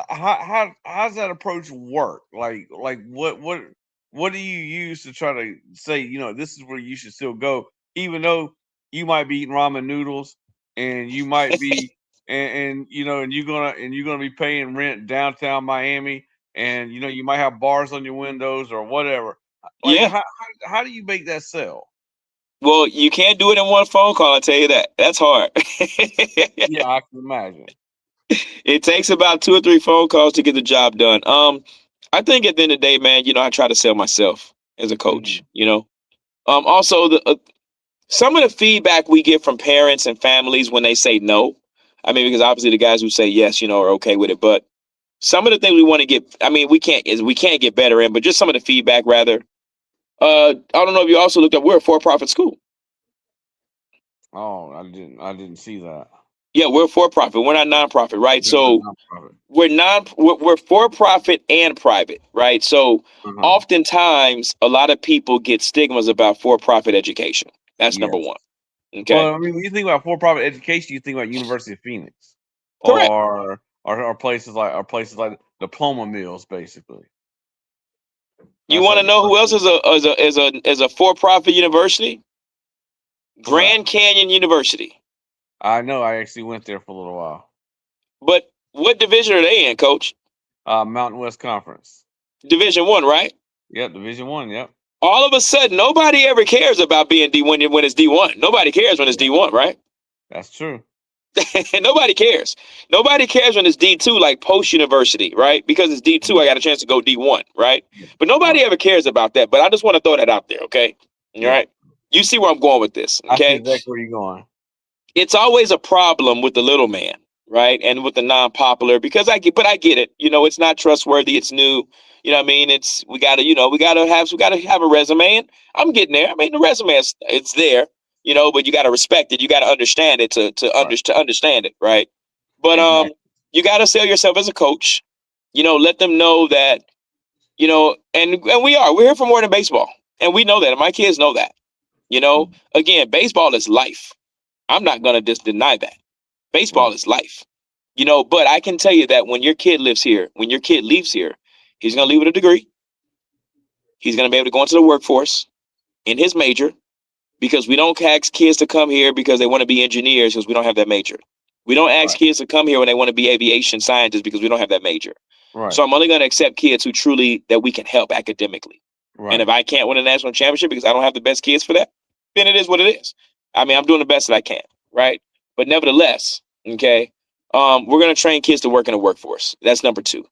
How's that approach work? Like what do you use to try to say, you know, this is where you should still go, even though you might be eating ramen noodles and you might be and you know and you're gonna be paying rent downtown Miami, and you know you might have bars on your windows or whatever. Like, how do you make that sell? Well, you can't do it in one phone call. I'll tell you that. That's hard. Yeah, I can imagine. It takes about 2 or 3 phone calls to get the job done. I think at the end of the day, man, I try to sell myself as a coach. Also some of the feedback we get from parents and families when they say no. I mean, because obviously the guys who say yes, are okay with it. But some of the things we want to get, I mean, we can't get better in, but just some of the feedback rather. I don't know if you also looked up. We're a for-profit school. Oh, I didn't see that. Yeah, we're for-profit. We're not nonprofit, right? So we're for-profit and private, right? So oftentimes a lot of people get stigmas about for-profit education. That's number one. Okay. Well, I mean, when you think about for-profit education, you think about University of Phoenix, Correct. or places like diploma mills, basically. You want to know who else is a for-profit university? Grand Canyon University. I know. I actually went there for a little while. But what division are they in, Coach? Mountain West Conference. Division 1, right? Yep, Division 1. Yep. All of a sudden, nobody ever cares about being D1 when it's D1. Nobody cares when it's D1, right? That's true. Nobody cares. Nobody cares when it's D2, like post-university, right? Because it's D2, I got a chance to go D1, right? But nobody ever cares about that. But I just want to throw that out there, okay? All right? You see where I'm going with this, okay? I see exactly where you're going. It's always a problem with the little man, right? And with the non-popular, because I get it. It's not trustworthy. It's new. You know what I mean? We gotta have a resume, and I'm getting there. I mean, the resume it's there, but you gotta respect it. You gotta understand it to understand it, right? But you gotta sell yourself as a coach. Let them know that, and we're here for more than baseball, and we know that, and my kids know that. Again, baseball is life. I'm not gonna just deny that. Baseball is life. But I can tell you that when your kid leaves here, he's going to leave with a degree. He's going to be able to go into the workforce in his major, because we don't ask kids to come here because they want to be engineers, because we don't have that major. We don't ask kids to come here when they want to be aviation scientists, because we don't have that major. Right. So I'm only going to accept kids who that we can help academically. Right. And if I can't win a national championship because I don't have the best kids for that, then it is what it is. I mean, I'm doing the best that I can, right? But nevertheless, okay, we're going to train kids to work in the workforce. That's number 2.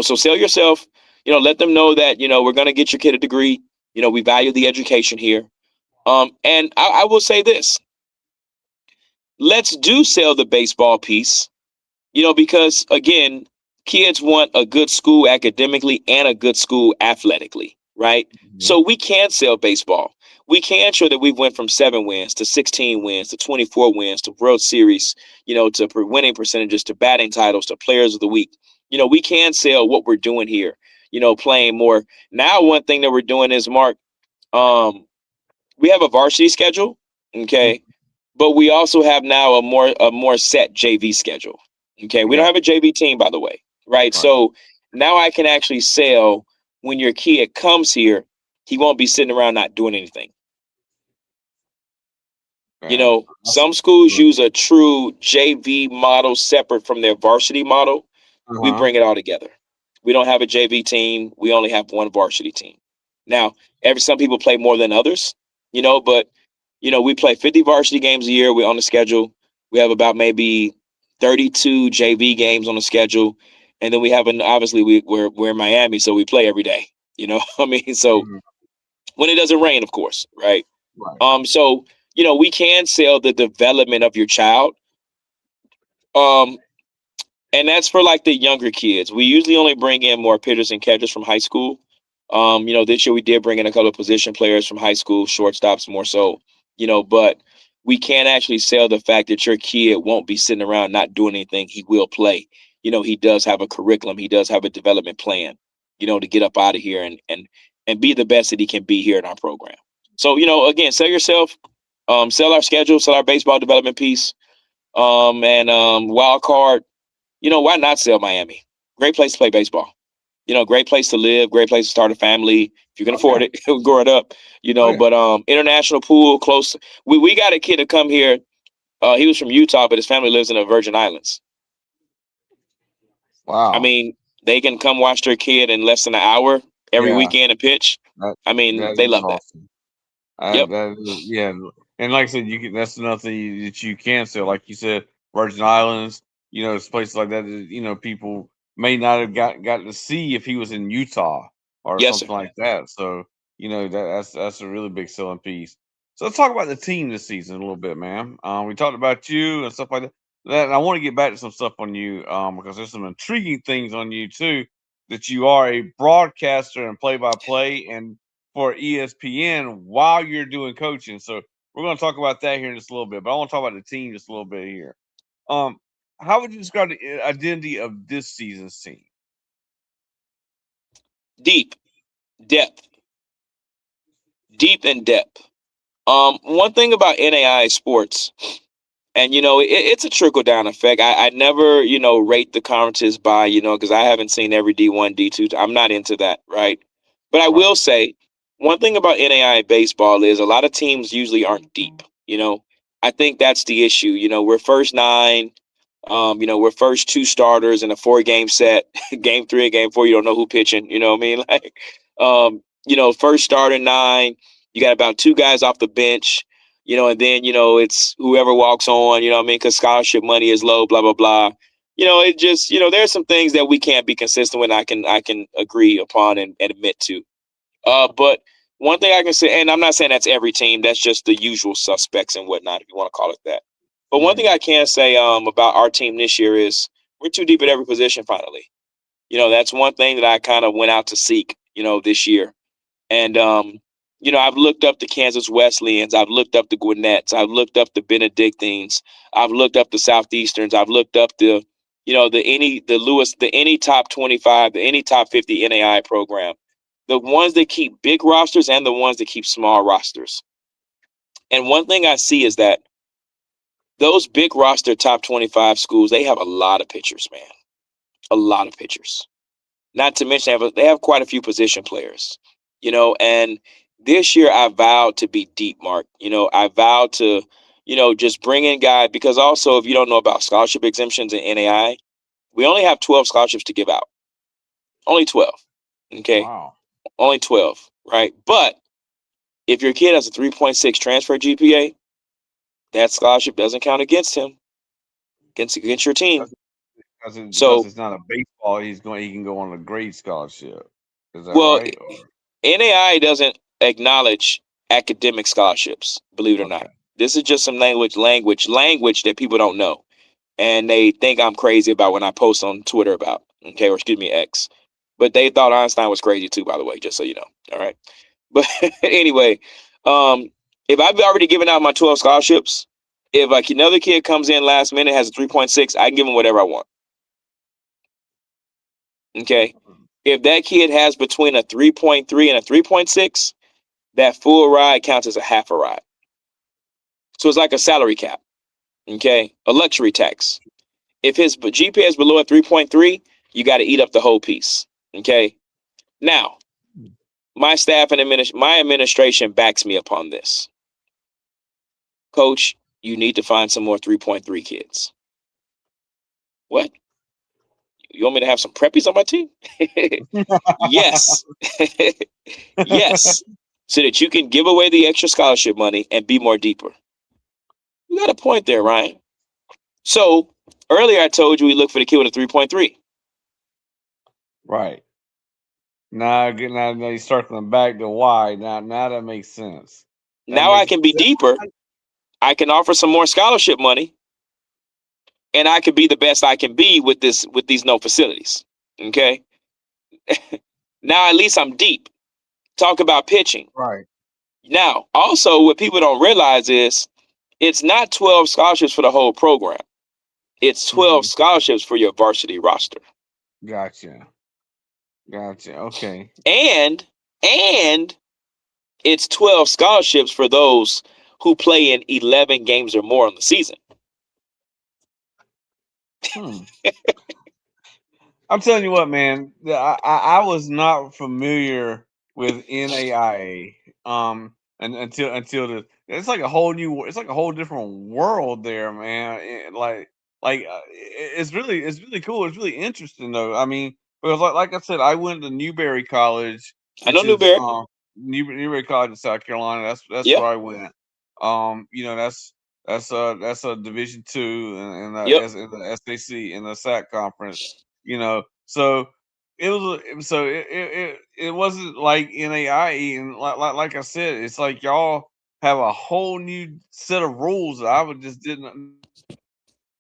So sell yourself. Let them know that, we're going to get your kid a degree. We value the education here. And I will say this. Let's sell the baseball piece, because, again, kids want a good school academically and a good school athletically, right? Mm-hmm. So we can sell baseball. We can show that we've went from 7 wins to 16 wins to 24 wins to World Series, to winning percentages, to batting titles, to players of the week. We can sell what we're doing here, playing more. Now, one thing that we're doing is, Mark, we have a varsity schedule, okay, but we also have now a more set JV schedule, okay. We don't have a JV team, by the way, right? So now I can actually sell when your kid comes here, he won't be sitting around not doing anything. Some schools use a true JV model separate from their varsity model. We bring it all together. We don't have a JV team. We only have one varsity team. Now, some people play more than others, but, we play 50 varsity games a year. We're on the schedule. We have about maybe 32 JV games on the schedule. And then we have obviously we're in Miami, so we play every day, I mean, so when it doesn't rain, of course. Right. So, we can sell the development of your child. And that's for like the younger kids. We usually only bring in more pitchers and catchers from high school. This year we did bring in a couple of position players from high school, shortstops more so, but we can actually sell the fact that your kid won't be sitting around not doing anything. He will play. He does have a curriculum. He does have a development plan, to get up out of here and be the best that he can be here in our program. So, again, sell yourself, sell our schedule, sell our baseball development piece, and wild card. Why not sell Miami? Great place to play baseball. Great place to live, great place to start a family. If you can afford it, growing up, but international pool close. We got a kid to come here. He was from Utah, but his family lives in the Virgin Islands. Wow. I mean, they can come watch their kid in less than an hour every weekend and pitch. They love awesome. That. And like I said, that's another thing that you can sell. Like you said, Virgin Islands, it's places like that, people may not have gotten to see if he was in Utah or Yes, sir. something like that. So, that's a really big selling piece. So let's talk about the team this season a little bit, man. We talked about you and stuff like that. And I want to get back to some stuff on you, because there's some intriguing things on you too. That you are a broadcaster and play-by-play, and for ESPN while you're doing coaching. So we're going to talk about that here in just a little bit. But I want to talk about the team just a little bit here. Um, how would you describe the identity of this season's team? Deep, depth, deep and depth. One thing about NAI sports, and it's a trickle down effect. I never rate the conferences by because I haven't seen every D1, D2. I'm not into that, right? But I Right. will say one thing about NAI baseball is a lot of teams usually aren't deep. I think that's the issue. We're first nine. We're first two starters in a 4-game set. Game 3 and game 4, you don't know who pitching. You know what I mean? First starter 9. You got about 2 guys off the bench. And then it's whoever walks on. You know what I mean? Because scholarship money is low. Blah blah blah. It just there's some things that we can't be consistent with. I can agree upon and admit to. But one thing I can say, and I'm not saying that's every team. That's just the usual suspects and whatnot, if you want to call it that. But one thing I can say about our team this year is we're too deep at every position. Finally, that's one thing that I kind of went out to seek, this year. And I've looked up the Kansas Wesleyans, I've looked up the Gwinnett's, I've looked up the Benedictines, I've looked up the Southeasterns, I've looked up the any top 25, the any top 50 NAI program, the ones that keep big rosters and the ones that keep small rosters. And one thing I see is that those big roster top 25 schools, they have a lot of pitchers, man. A lot of pitchers. Not to mention they have quite a few position players, and this year I vowed to be deep, Mark. I vowed to, just bring in guys, because also if you don't know about scholarship exemptions in NAI, we only have 12 scholarships to give out. Only 12. Okay. Wow. Only 12, right? But if your kid has a 3.6 transfer GPA, that scholarship doesn't count against him, against your team. Because it's not a baseball, he can go on a grade scholarship. Is that right? NAI doesn't acknowledge academic scholarships, believe it or not. This is just some language that people don't know. And they think I'm crazy about when I post on Twitter about, or excuse me, X. But they thought Einstein was crazy too, by the way, just so you know. All right. But anyway, if I've already given out my 12 scholarships, if like another kid comes in last minute, has a 3.6, I can give him whatever I want. Okay. If that kid has between a 3.3 and a 3.6, that full ride counts as a half a ride. So it's like a salary cap. Okay. A luxury tax. If his GPA is below a 3.3, you got to eat up the whole piece. Okay. Now, my staff and my administration backs me upon this. Coach, you need to find some more 3.3 kids. What? You want me to have some preppies on my team? Yes. Yes. So that you can give away the extra scholarship money and be more deeper. You got a point there, Ryan. So earlier I told you we look for the kid with a 3.3. Right. Now you start from the back to why. Now that makes sense. Now I can be deeper. I can offer some more scholarship money. And I can be the best I can be with these no facilities. Okay. Now at least I'm deep. Talk about pitching. Right. Now, also what people don't realize is it's not 12 scholarships for the whole program. It's 12 scholarships for your varsity roster. Gotcha. Okay. And it's 12 scholarships for those who play in 11 games or more on the season. I'm telling you what, man. I was not familiar with NAIA. And until it's like a whole different world there, man. It's really cool. It's really interesting though. I mean, because like I said, I went to Newberry College. I know Newberry. Newberry College in South Carolina. That's where I went. That's a Division II and Yep. in the SAC in the SAC conference. So it wasn't like NAIE, and like I said, it's like y'all have a whole new set of rules that I would just didn't.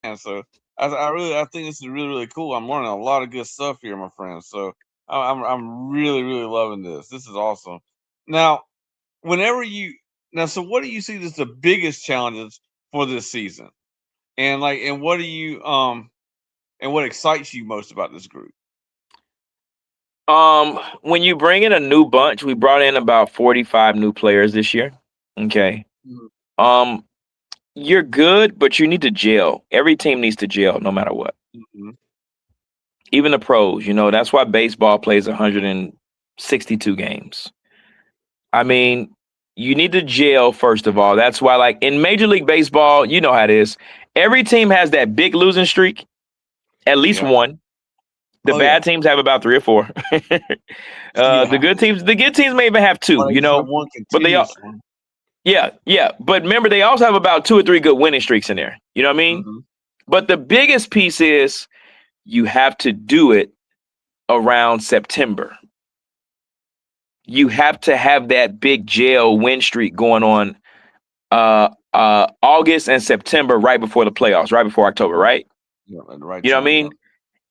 And so I think this is really, really cool. I'm learning a lot of good stuff here, my friends. So I'm really, really loving this. This is awesome. Now, whenever you so what do you see as the biggest challenges for this season? And what do you and what excites you most about this group? When you bring in a new bunch, we brought in about 45 new players this year. Okay. Mhm. You're good, but you need to gel. Every team needs to gel no matter what. Mhm. Even the pros, that's why baseball plays 162 games. I mean, you need to gel first of all. That's why, like in Major League Baseball, you know how it is. Every team has that big losing streak, at least Yeah. one. The Oh, bad yeah. teams have about 3 or 4. The Yeah. good teams may even have 2, But I just have one but they all, continuous one. yeah. But remember, they also have about 2 or 3 good winning streaks in there. You know what I mean? Mhm. But the biggest piece is you have to do it around September. You have to have that big jail win streak going on August and September, right before the playoffs, right before October, right? Yeah, at the right You know what I time. mean?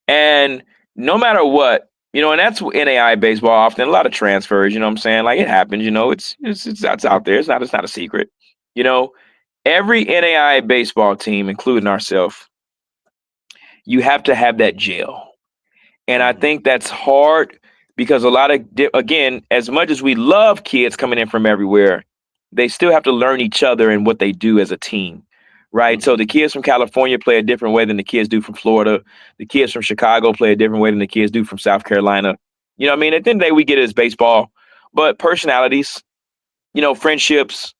And no matter what, and that's NAI baseball often, a lot of transfers, you know what I'm saying? Like it happens, it's out there. It's not a secret. Every NAI baseball team, including ourselves, you have to have that jail. And I Mhm. think that's hard because a lot of, again, as much as we love kids coming in from everywhere, they still have to learn each other and what they do as a team, right? So the kids from California play a different way than the kids do from Florida. The kids from Chicago play a different way than the kids do from South Carolina. You know what I mean? At the end of the day, we get it as baseball, but personalities, friendships,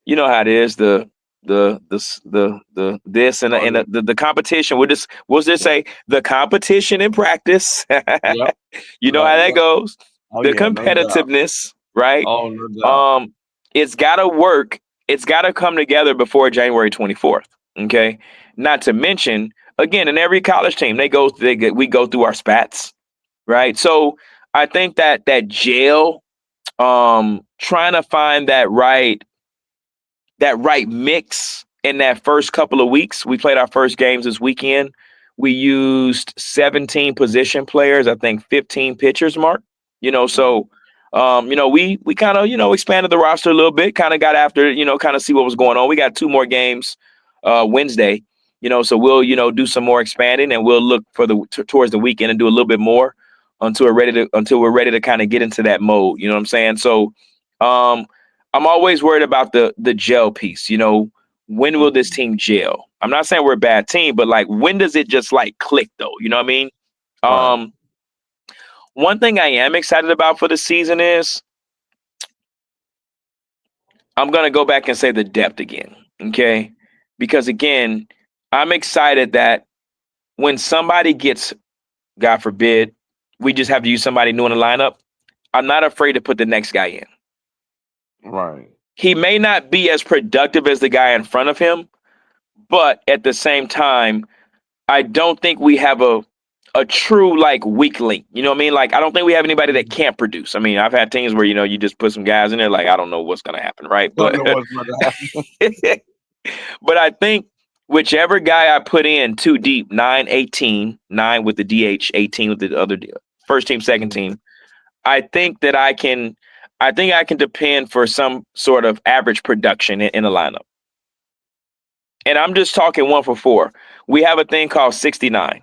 you know how it is, the this and the competition. We'll just say the competition in practice. Yep. You know how that Yep. goes. Oh, The yeah, no doubt. competitiveness, right? Oh, no doubt. It's gotta work. It's gotta come together before January 24th. Okay. Not to mention, again, in every college team, we go through our spats, right? So I think that jail, trying to find that right mix in that first couple of weeks. We played our first games this weekend. We used 17 position players, I think 15 pitchers, Mark. So we kind of, expanded the roster a little bit, kind of got after, kind of see what was going on. We got 2 more games Wednesday, so we'll, do some more expanding, and we'll look for towards the weekend and do a little bit more until we're ready to kind of get into that mode. You know what I'm saying? So I'm always worried about the gel piece. When will this team gel? I'm not saying we're a bad team, but like, when does it just like click though? You know what I mean? Right. One thing I am excited about for the season is I'm going to go back and say the depth again. Okay. Because again, I'm excited that when somebody gets, God forbid, we just have to use somebody new in the lineup, I'm not afraid to put the next guy in. Right. He may not be as productive as the guy in front of him, but at the same time, I don't think we have a true like weak link. You know what I mean? Like, I don't think we have anybody that can't produce. I mean, I've had teams where, you just put some guys in there, like, I don't know what's going to happen. Right. Don't But, know what's going to happen. but I think whichever guy I put in too deep, 9, 18, 9 with the DH, 18 with the other first team, second team, I think I can depend for some sort of average production in the lineup. And I'm just talking 1 for 4. We have a thing called 69.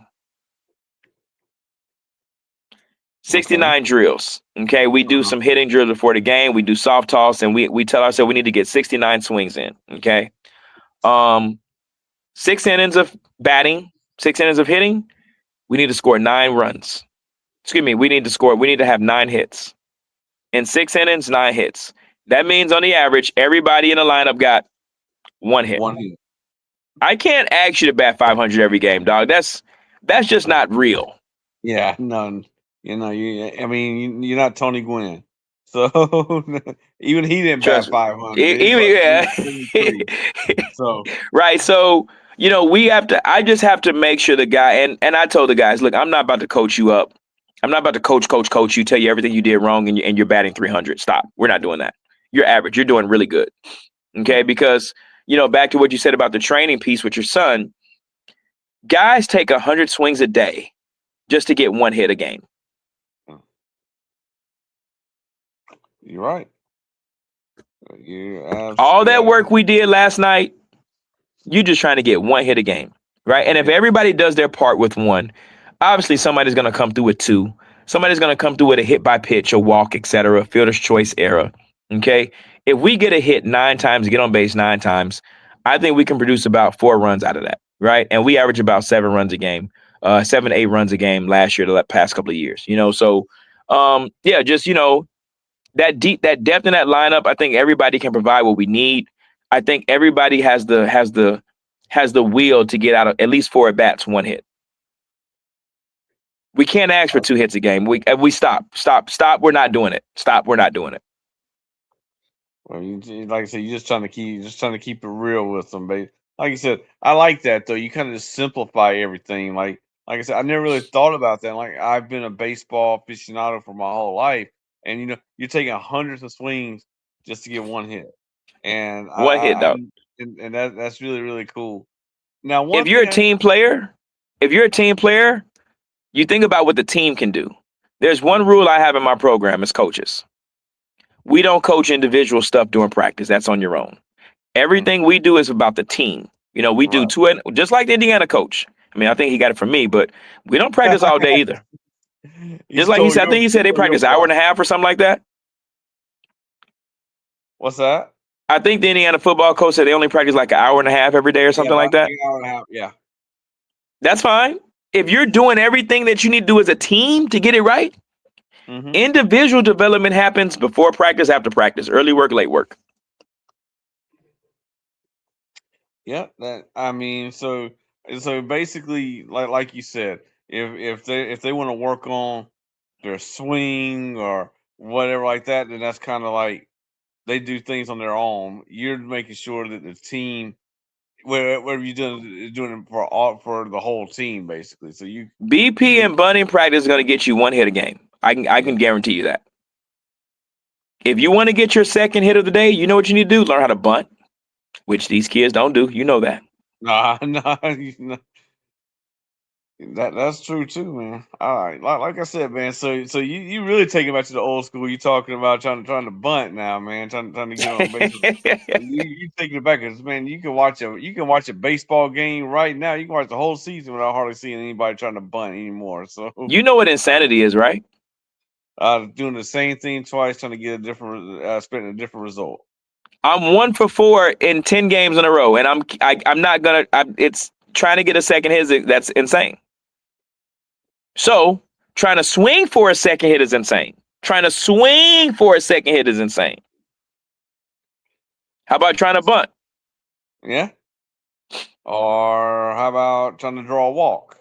69 drills. Okay. We do some hitting drills before the game. We do soft toss, and we tell ourselves we need to get 69 swings in. Okay. 6 innings of batting, 6 innings of hitting. We need to score 9 runs. Excuse me. We need to have 9 hits. In 6 innings, 9 hits. That means on the average, everybody in the lineup got 1 hit. 1 hit. I can't ask you to bat 500 every game, dog. That's just not real. Yeah, none. You're not Tony Gwynn. So even he didn't bat Trust me. 500. He's Even like yeah. 373. So Right. So, we have to I just have to make sure the guy and I told the guys, look, I'm not about to coach you up. I'm not about to coach you, tell you everything you did wrong and you're batting 300. Stop. We're not doing that. You're average. You're doing really good. Okay? Because, back to what you said about the training piece with your son, guys take 100 swings a day just to get one hit a game. you're right. All that work we did last night, you just trying to get one hit a game, right? And if everybody does their part with one, obviously somebody's going to come through with two. Somebody's going to come through with a hit by pitch, a walk, etc., fielder's choice error. Okay? If we get a hit 9 times, get on base 9 times, I think we can produce about 4 runs out of that, right? And we average about 7 runs a game, 7 to 8 runs a game last year, the past couple of years, So, just, that depth in that lineup, I think everybody can provide what we need. I think everybody has the will to get out of at least 4 at bats, 1 hit. We can't ask for 2 hits a game. We stop. We're not doing it. Stop. We're not doing it. Well, like I said, you're just trying to keep it real with them, baby. Like you said, I like that though. You kind of just simplify everything. Like I said, I never really thought about that. Like I've been a baseball aficionado for my whole life, and you're taking hundreds of swings just to get 1 hit, and One hit, though. and that's really really cool. Now, if you're a team player, you think about what the team can do. There's one rule I have in my program as coaches. We don't coach individual stuff during practice. That's on your own. Everything we do is about the team. We do just like the Indiana coach. I mean, I think he got it from me, but we don't practice all day either. Just like he said, I think he said they practice an hour and a half or something like that. What's that? I think the Indiana football coach said they only practice like an hour and a half every day or something like that. An hour and a half, yeah. That's fine. If you're doing everything that you need to do as a team to get it right, individual development happens before practice, after practice, early work, late work. Yeah, so basically, like you said, if they want to work on their swing or whatever like that, then that's kind of like they do things on their own. You're making sure that the team, whatever you're doing it for the whole team, basically. So BP and bunting practice is going to get you 1 hit a game. I can guarantee you that. If you want to get your second hit of the day, you know what you need to do? Learn how to bunt, which these kids don't do. You know that. Nah. That's true too, man. All right, like I said, man. So you really taking it back to the old school. You talking about trying to bunt now, man. Trying to get on base. you taking it back, because man, you can watch a baseball game right now. You can watch the whole season without hardly seeing anybody trying to bunt anymore. So you know what insanity is, right? Doing the same thing twice, trying to get a different, expecting a different result. I'm 1 for 4 in 10 games in a row, and I'm not gonna. It's trying to get a second hit. That's insane. So trying to swing for a second hit is insane. How about trying to bunt? Yeah. Or how about trying to draw a walk?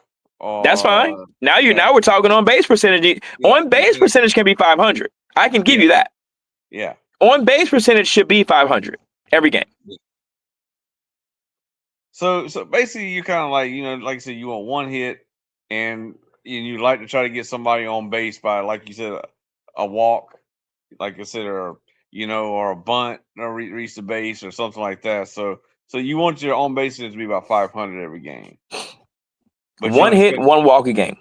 That's fine. Now we're talking on base percentage. Yeah, on base percentage can be 500. I can give you that. Yeah. On base percentage should be 500 every game. So basically, you're kind of like, like I said, you want 1 hit, and you like to try to get somebody on base by, like you said, a walk, like I said, or a bunt, or reach the base or something like that. So you want your on base to be about 500 every game. But 1 hit, 1 walk a game.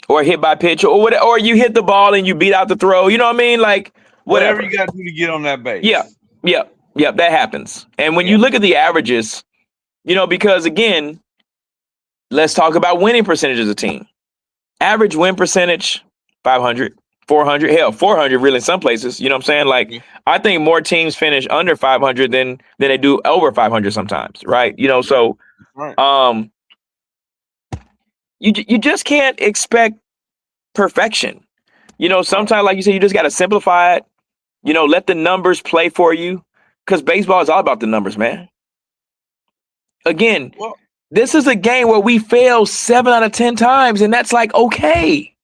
Or hit by pitch, or you hit the ball and you beat out the throw. You know what I mean? Like whatever you got to do to get on that base. Yeah, that happens. And when you look at the averages, because again, let's talk about winning percentage as a team. Average win percentage, 500, 400, hell, 400 really in some places. You know what I'm saying? Like, I think more teams finish under 500 than they do over 500 sometimes, right? So you just can't expect perfection. Sometimes, like you said, you just got to simplify it. Let the numbers play for you, because baseball is all about the numbers, man. Again, this is a game where we fail 7 out of 10 times, and that's like okay.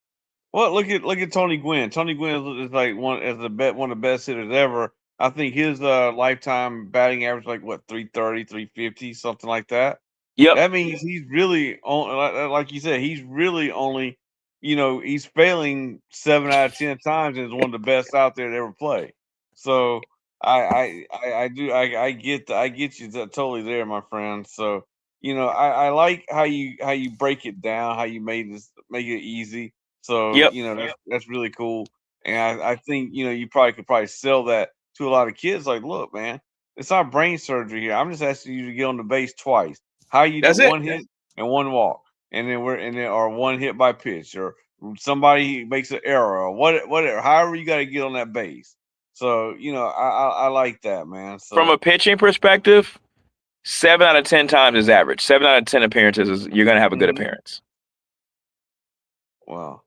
Well, look at Tony Gwynn. Tony Gwynn is like one of the best hitters ever. I think his lifetime batting average like what 330, 350, something like that. Yep. That means he's really on like you said, he's really only he's failing 7 out of 10 times and is one of the best out there to ever play. So I get you totally there, my friend. So I like how you break it down, how you make it easy. So Yep. that's really cool, and I think you could sell that to a lot of kids. Like, look, man, it's not brain surgery here. I'm just asking you to get on the base twice. How you do That's it. one hit and one walk, and then or one hit by pitch, or somebody makes an error, or whatever. However, you got to get on that base. So I like that, man. So From a pitching perspective, 7 out of 10 times is average. 7 out of 10 appearances is you're gonna have a good appearance. Wow.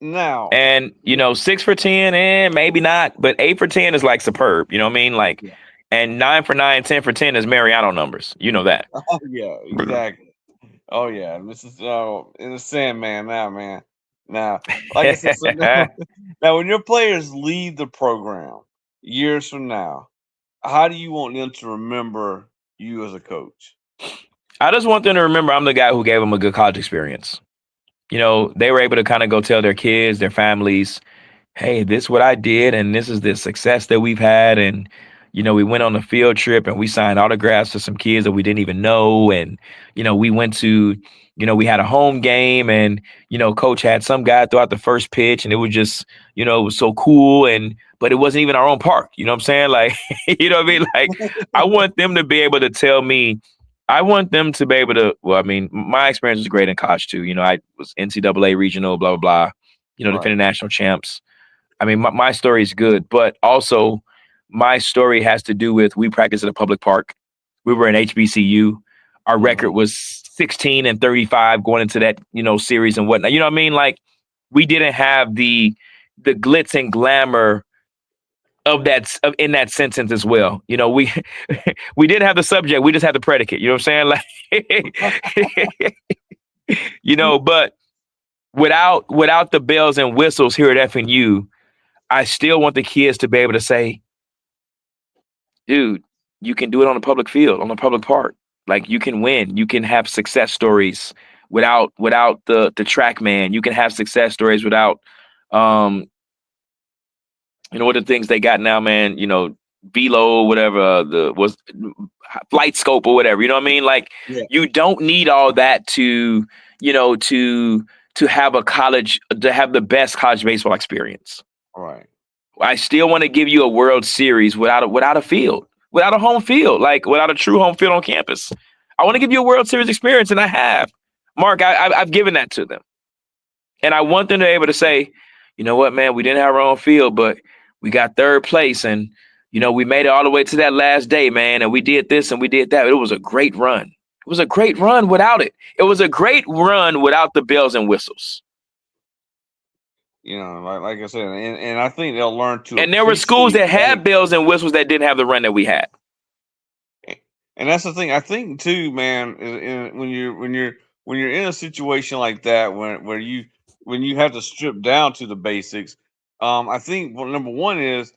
Now, and 6 for 10, maybe not, but 8 for 10 is like superb. You know what I mean? Like, and 9 for 9, 10 for 10 is Mariano numbers. You know that. Oh yeah, exactly. Oh yeah, this is in the Sandman now, man. Now, like I said, so now when your players leave the program years from now, how do you want them to remember you as a coach? I just want them to remember I'm the guy who gave them a good college experience. They were able to kind of go tell their kids, their families, hey, this is what I did, and this is the success that we've had. And, we went on a field trip and we signed autographs to some kids that we didn't even know. And, we went to, we had a home game and, coach had some guy throw out the first pitch and it was just, it was so cool. But it wasn't even our own park. You know what I'm saying? Like, you know what I mean? Like, I want them to be able to tell me, I want them to be able to, well, I mean, my experience was great in college too. I was NCAA regional, blah, blah, blah, defending national champs. I mean, my story is good, but also my story has to do with, we practiced at a public park. We were in HBCU. Our record was 16 and 35 going into that, series and whatnot. You know what I mean? Like, we didn't have the glitz and glamour of in that sentence as well. We we didn't have the subject, we just had the predicate. You know what I'm saying? Like, but without the bells and whistles here at FNU, I still want the kids to be able to say, dude, you can do it on a public field, on a public park. Like, you can win. You can have success stories without the track man. You can have success stories without what the things they got now, man, Velo, whatever, was Flight Scope or whatever, you know what I mean? Like, you don't need all that to have to have the best college baseball experience. All right. I still want to give you a World Series without a field, without a home field, like without a true home field on campus. I want to give you a World Series experience, and I have. Mark, I've given that to them. And I want them to be able to say, you know what, man, we didn't have our own field, but we got third place, and we made it all the way to that last day, man, and we did this and we did that. It was a great run. It was a great run without it. It was a great run without the bells and whistles. Like I said, and I think they'll learn to. And there were schools that had bells and whistles that didn't have the run that we had. And that's the thing. I think too, man, when you're in a situation like that, when you have to strip down to the basics, I think number one is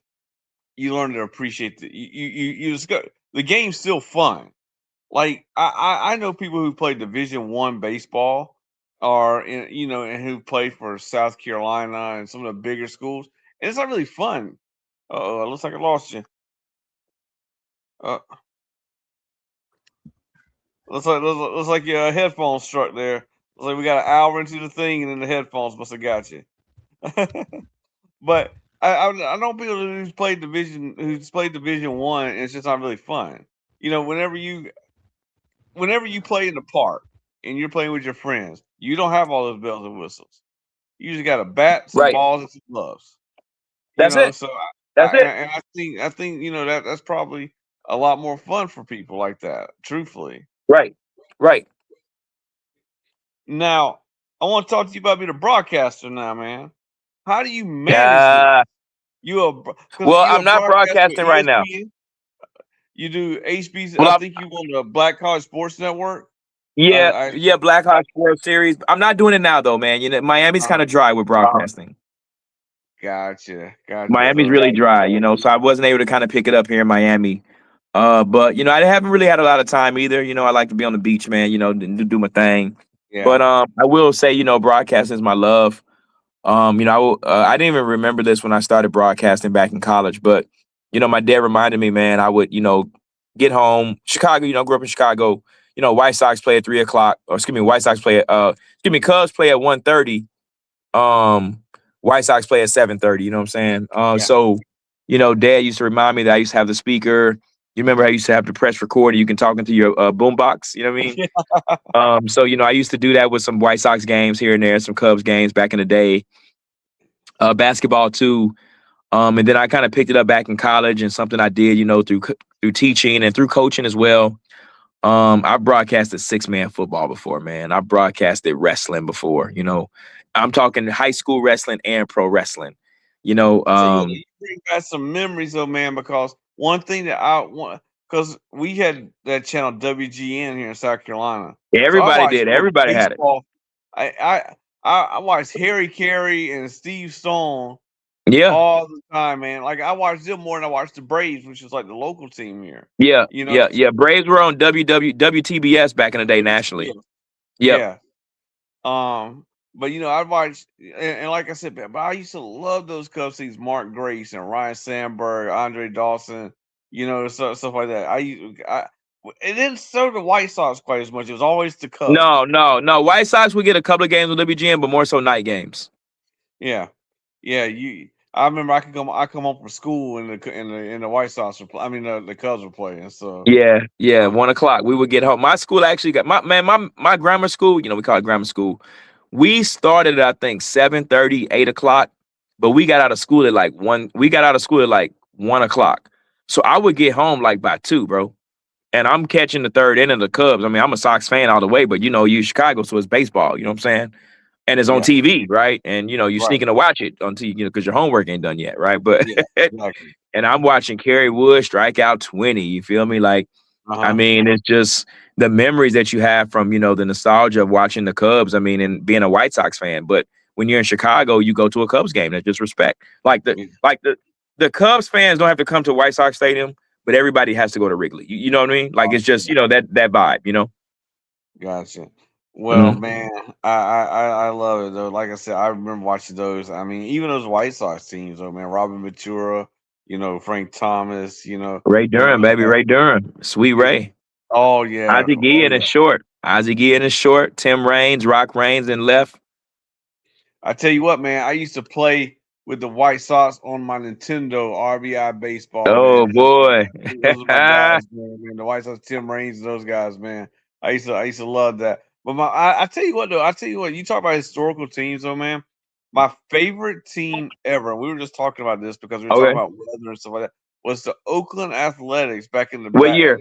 you learn to appreciate the game's still fun. Like I know people who play Division I baseball, or and who play for South Carolina and some of the bigger schools, and it's not really fun. Looks like I lost you. Looks like your headphones struck there. Looks like we got an hour into the thing, and then the headphones must have got you. But I know people who's played Division I, and it's just not really fun. Whenever you play in the park and you're playing with your friends, you don't have all those bells and whistles. You just got a bat, some balls, and some gloves. That's it. So that's it. And I think that's probably a lot more fun for people like that. Truthfully. Right. Now, I want to talk to you about being a broadcaster now, man. How do you manage this? I'm not broadcasting right now. You do HBC. Well, I think you on the Black College Sports Network. Yeah, Blackhawks World Series. I'm not doing it now though, man. You know, Miami's kind of dry with broadcasting. Gotcha. Miami's So, really dry, you know, so I wasn't able to kind of pick it up here in Miami. But you know, I haven't really had a lot of time either. You know, I like to be on the beach, man. You know, do my thing. yeah. But I will say, you know, broadcasting is my love. You know, I didn't even remember this when I started broadcasting back in college, but you know, my dad reminded me, man, I would, you know, get home, Chicago, you know, grew up in Chicago, you know, White Sox play at 3:00, or White Sox play at Cubs play at 1:30. White Sox play at 7:30, you know what I'm saying? So, you know, Dad used to remind me that I used to have the speaker. You remember how I used to have to press record and you can talk into your boombox, you know what I mean? So, you know, I used to do that with some White Sox games here and there, some Cubs games back in the day. Basketball too. And then I kind of picked it up back in college, and something I did, you know, through teaching and through coaching as well. I broadcasted 6-man football before, man. I broadcasted wrestling before, you know. I'm talking high school wrestling and pro wrestling. You know, so you bring back some memories though, man, because one thing that I want, because we had that channel WGN here in South Carolina. Everybody did. Everybody had it. I watched Harry Carey and Steve Stone all the time, man. Like I watched them more than I watched the Braves, which is like the local team here. Yeah, you know? Yeah. Braves were on WTBS back in the day nationally. Yeah. But you know, I watched, and like I said, but I used to love those Cubs teams, Mark Grace and Ryan Sandberg, Andre Dawson, you know, stuff like that. It didn't serve the White Sox quite as much. It was always the Cubs. No. White Sox would get a couple of games with WGN, but more so night games. Yeah. I remember I come home from school and the White Sox were I mean the Cubs were playing. So yeah, 1:00 we would get home. My school actually got my grammar school. You know, we call it grammar school. We started at, I think 7:30, 8:00, but we got out of school at like 1. We got out of school at like 1:00. So I would get home like by 2, bro. And I'm catching the third inning of the Cubs. I mean, I'm a Sox fan all the way, but you know, you Chicago, so it's baseball. You know what I'm saying? And it's on TV, right? And you know, you're sneaking to watch it on TV, you know, because your homework ain't done yet, right? But exactly. And I'm watching Kerry Wood strike out 20. You feel me? Like, I mean, it's just the memories that you have from, you know, the nostalgia of watching the Cubs. I mean, and being a White Sox fan. But when you're in Chicago, you go to a Cubs game. That's just respect. Like the Cubs fans don't have to come to White Sox Stadium, but everybody has to go to Wrigley. You know what I mean? Like, it's just, you know, that vibe, you know? Gotcha. Well, man, I love it though. Like I said, I remember watching those. I mean, even those White Sox teams, though, man. Robin Ventura, you know, Frank Thomas, you know, Ray Durham, baby, Ray Durham, Sweet Ray. Oh yeah, Ozzie Guillen is short. Ozzie Guillen is short. Tim Raines, Rock Raines, and left. I tell you what, man, I used to play with the White Sox on my Nintendo RBI baseball. Oh boy, those are my guys, man. The White Sox, Tim Raines, those guys, man. I used to love that. But I tell you what though, you talk about historical teams though, man. My favorite team ever, we were just talking about this because we were talking about weather and stuff like that, was the Oakland Athletics back in the What year?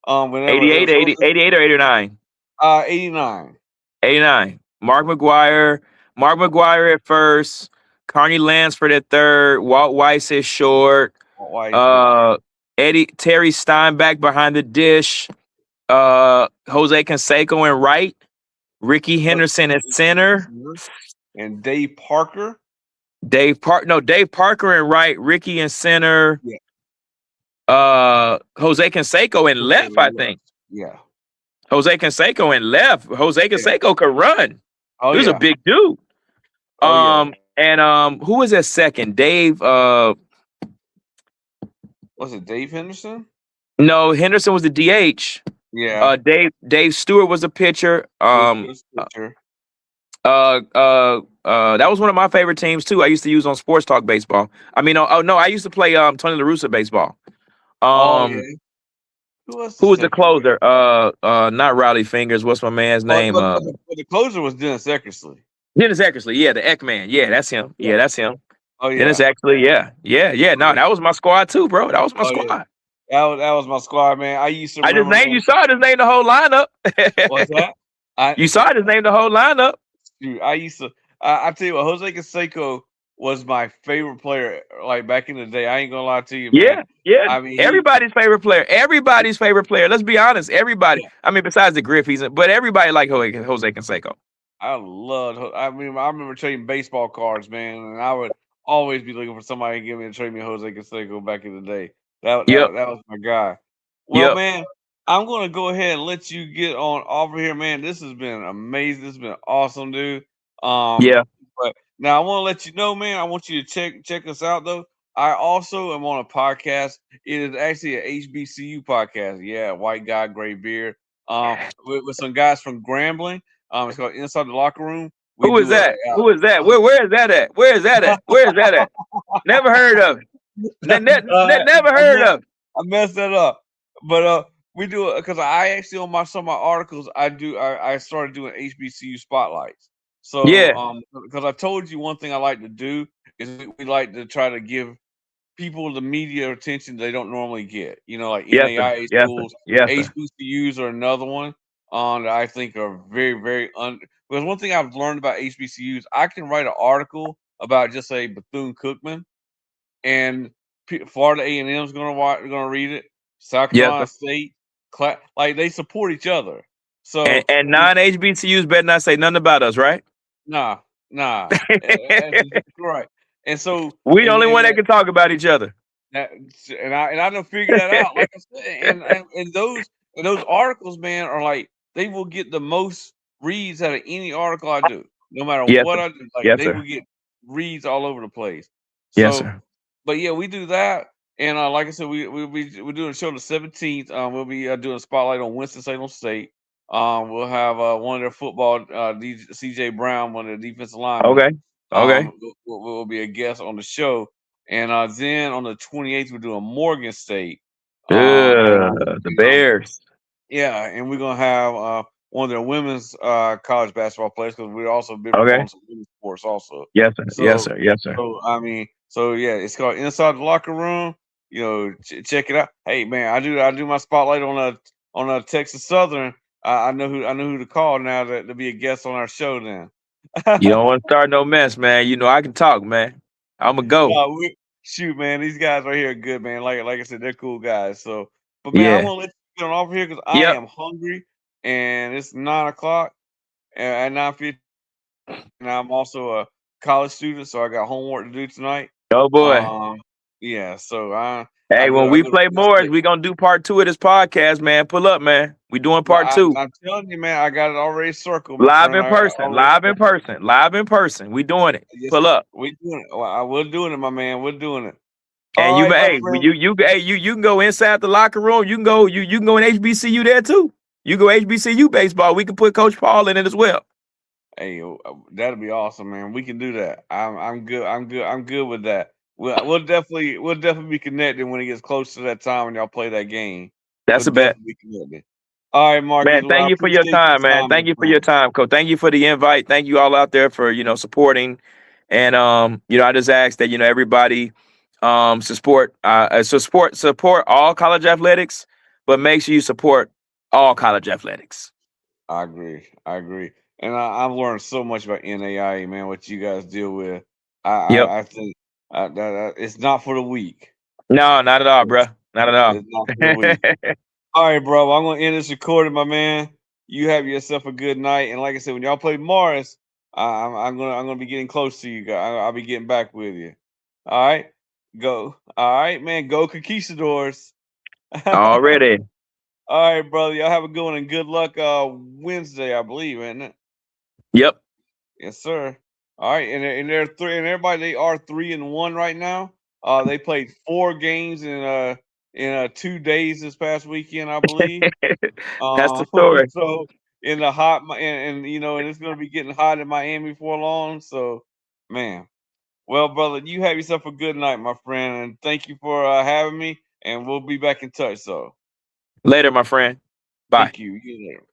88 or 89? 89. 89. Mark McGuire at first, Carney Lansford at third, Walt Weiss is short, Terry Steinbach behind the dish, Jose Canseco in right, Ricky Henderson at center, and Dave Parker. Dave Parker in right, Ricky in center. Jose Canseco in left, I think. Yeah. Jose Canseco in left. Jose Canseco could run. He was a big dude. And who was at second? Dave. Was it Dave Henderson? No, Henderson was the DH. Yeah. Dave Stewart was a pitcher. That was one of my favorite teams too. I used to use on Sports Talk baseball. I mean, I used to play Tony La Russa baseball. Who was the closer? Not Rowdy Fingers. What's my man's name? The closer was Dennis Eckersley. Dennis Eckersley, yeah, the Eckman. Yeah, that's him. Yeah, that's him. Oh yeah. Dennis Eckersley, yeah. No, that was my squad too, bro. That was my squad. Yeah. That was my squad, man. You saw his name the whole lineup. What's that? You saw his name the whole lineup. Dude, I tell you what, Jose Canseco was my favorite player. Like back in the day, I ain't gonna lie to you, man. Yeah. I mean, Everybody's favorite player. Everybody's favorite player. Let's be honest. Everybody. yeah, I mean, besides the Griffies, but everybody like Jose Canseco. I loved. I mean, I remember trading baseball cards, man, and I would always be looking for somebody to give me to trade me Jose Canseco back in the day. Yep. That was my guy. Well, Yep. man, I'm gonna go ahead and let you get on over here, man. This has been amazing. This has been awesome, dude. Yeah. But now I want to let you know, man. I want you to check us out, though. I also am on a podcast. It is actually a HBCU podcast. Yeah, white guy, gray beard. With some guys from Grambling. It's called Inside the Locker Room. We Who is do that? Who is that? Where is that at? Where is that at? Where is that at? Never heard of it. Never heard of it. I messed that up, but we do it because I actually on some of my articles I started doing HBCU spotlights. So Yeah. Because I told you one thing I like to do is we like to try to give people the media attention they don't normally get. You know, like Yes, sir. NAIA Yes, sir. schools, Yes, sir. HBCUs are another one that I think are very because one thing I've learned about HBCUs, I can write an article about just say Bethune-Cookman, and Florida A&M is gonna read it. South Yes, Carolina sir. State, like they support each other. So And non-HBCUs better not say nothing about us, right? nah, that's exactly right. And so We the only one that can talk about each other. and I done figured that out. Like I said, and those articles, man, are like they will get the most reads out of any article I do, no matter Yes, what sir. I do. Like Yes, they sir. will get reads all over the place. Yes, So, sir. but yeah, we do that. And like I said, we're doing a show the 17th. We'll be doing a spotlight on Winston-Salem State. We'll have one of their football, CJ Brown, one of the defensive linemen. Okay. Okay. Will be a guest on the show. And then on the 28th, we're doing Morgan State. The Bears. Yeah, and we're gonna have one of their women's college basketball players because we're also been Okay. on some women's sports also. Yes, sir. So, Yes, sir. Yes, sir. So I mean, so yeah, it's called Inside the Locker Room. You know, check it out. Hey man, I do my spotlight on a Texas Southern. I know who to call now to be a guest on our show. Then You don't want to start no mess, man. You know I can talk, man. I'ma go. Shoot, man, these guys right here are good, man. Like I said, they're cool guys. So, but man, I'm Yeah. gonna let you get on over here because I Yep. am hungry, and it's 9 o'clock at 9:50, and I'm also a college student, so I got homework to do tonight. Oh boy. Yeah. So I Hey, when I we go to play Penn more, State. we gonna do part 2 of this podcast, man. Pull up, man. We doing part 2. I'm telling you, man, I got it already circled. My Live friend. in person. Live in person. Live in person. We doing it. Yes, Pull up. we doing it. We're doing it, my man. We're doing it. And All you, right, hey, you can go inside the locker room. You can go in HBCU there too. You go HBCU baseball. We can put Coach Paul in it as well. Hey, that'll be awesome, man. We can do that. I'm good. I'm good with that. We'll definitely be connected when it gets close to that time when y'all play that game. That's We'll a bet. definitely be connected. All right, Marcus. Man, thank you for your time, man. Thank you for your time, Coach. Thank you for the invite. Thank you all out there for supporting. And I just ask that everybody support all college athletics, but make sure you support all college athletics. I agree. And I've learned so much about NAIA, man. What you guys deal with, I think that it's not for the weak. No, not at all, bro. Not at all. It's not for the weak. All right, bro. I'm gonna end this recording, my man. You have yourself a good night. And like I said, when y'all play Morris, I'm gonna be getting close to you guys. I'll be getting back with you. All right, go. All right, man. Go Conquistadors. Already. All right, brother. Y'all have a good one and good luck Wednesday, I believe, isn't it? Yep. Yes, sir. All right, and they're three, and everybody they are 3-1 right now. They played 4 games in 2 days this past weekend, I believe. That's the story. So in the hot and and it's gonna be getting hot in Miami before long. So, man. Well, brother, you have yourself a good night, my friend, and thank you for having me. And we'll be back in touch. So, later, my friend. Bye. Thank you. You later.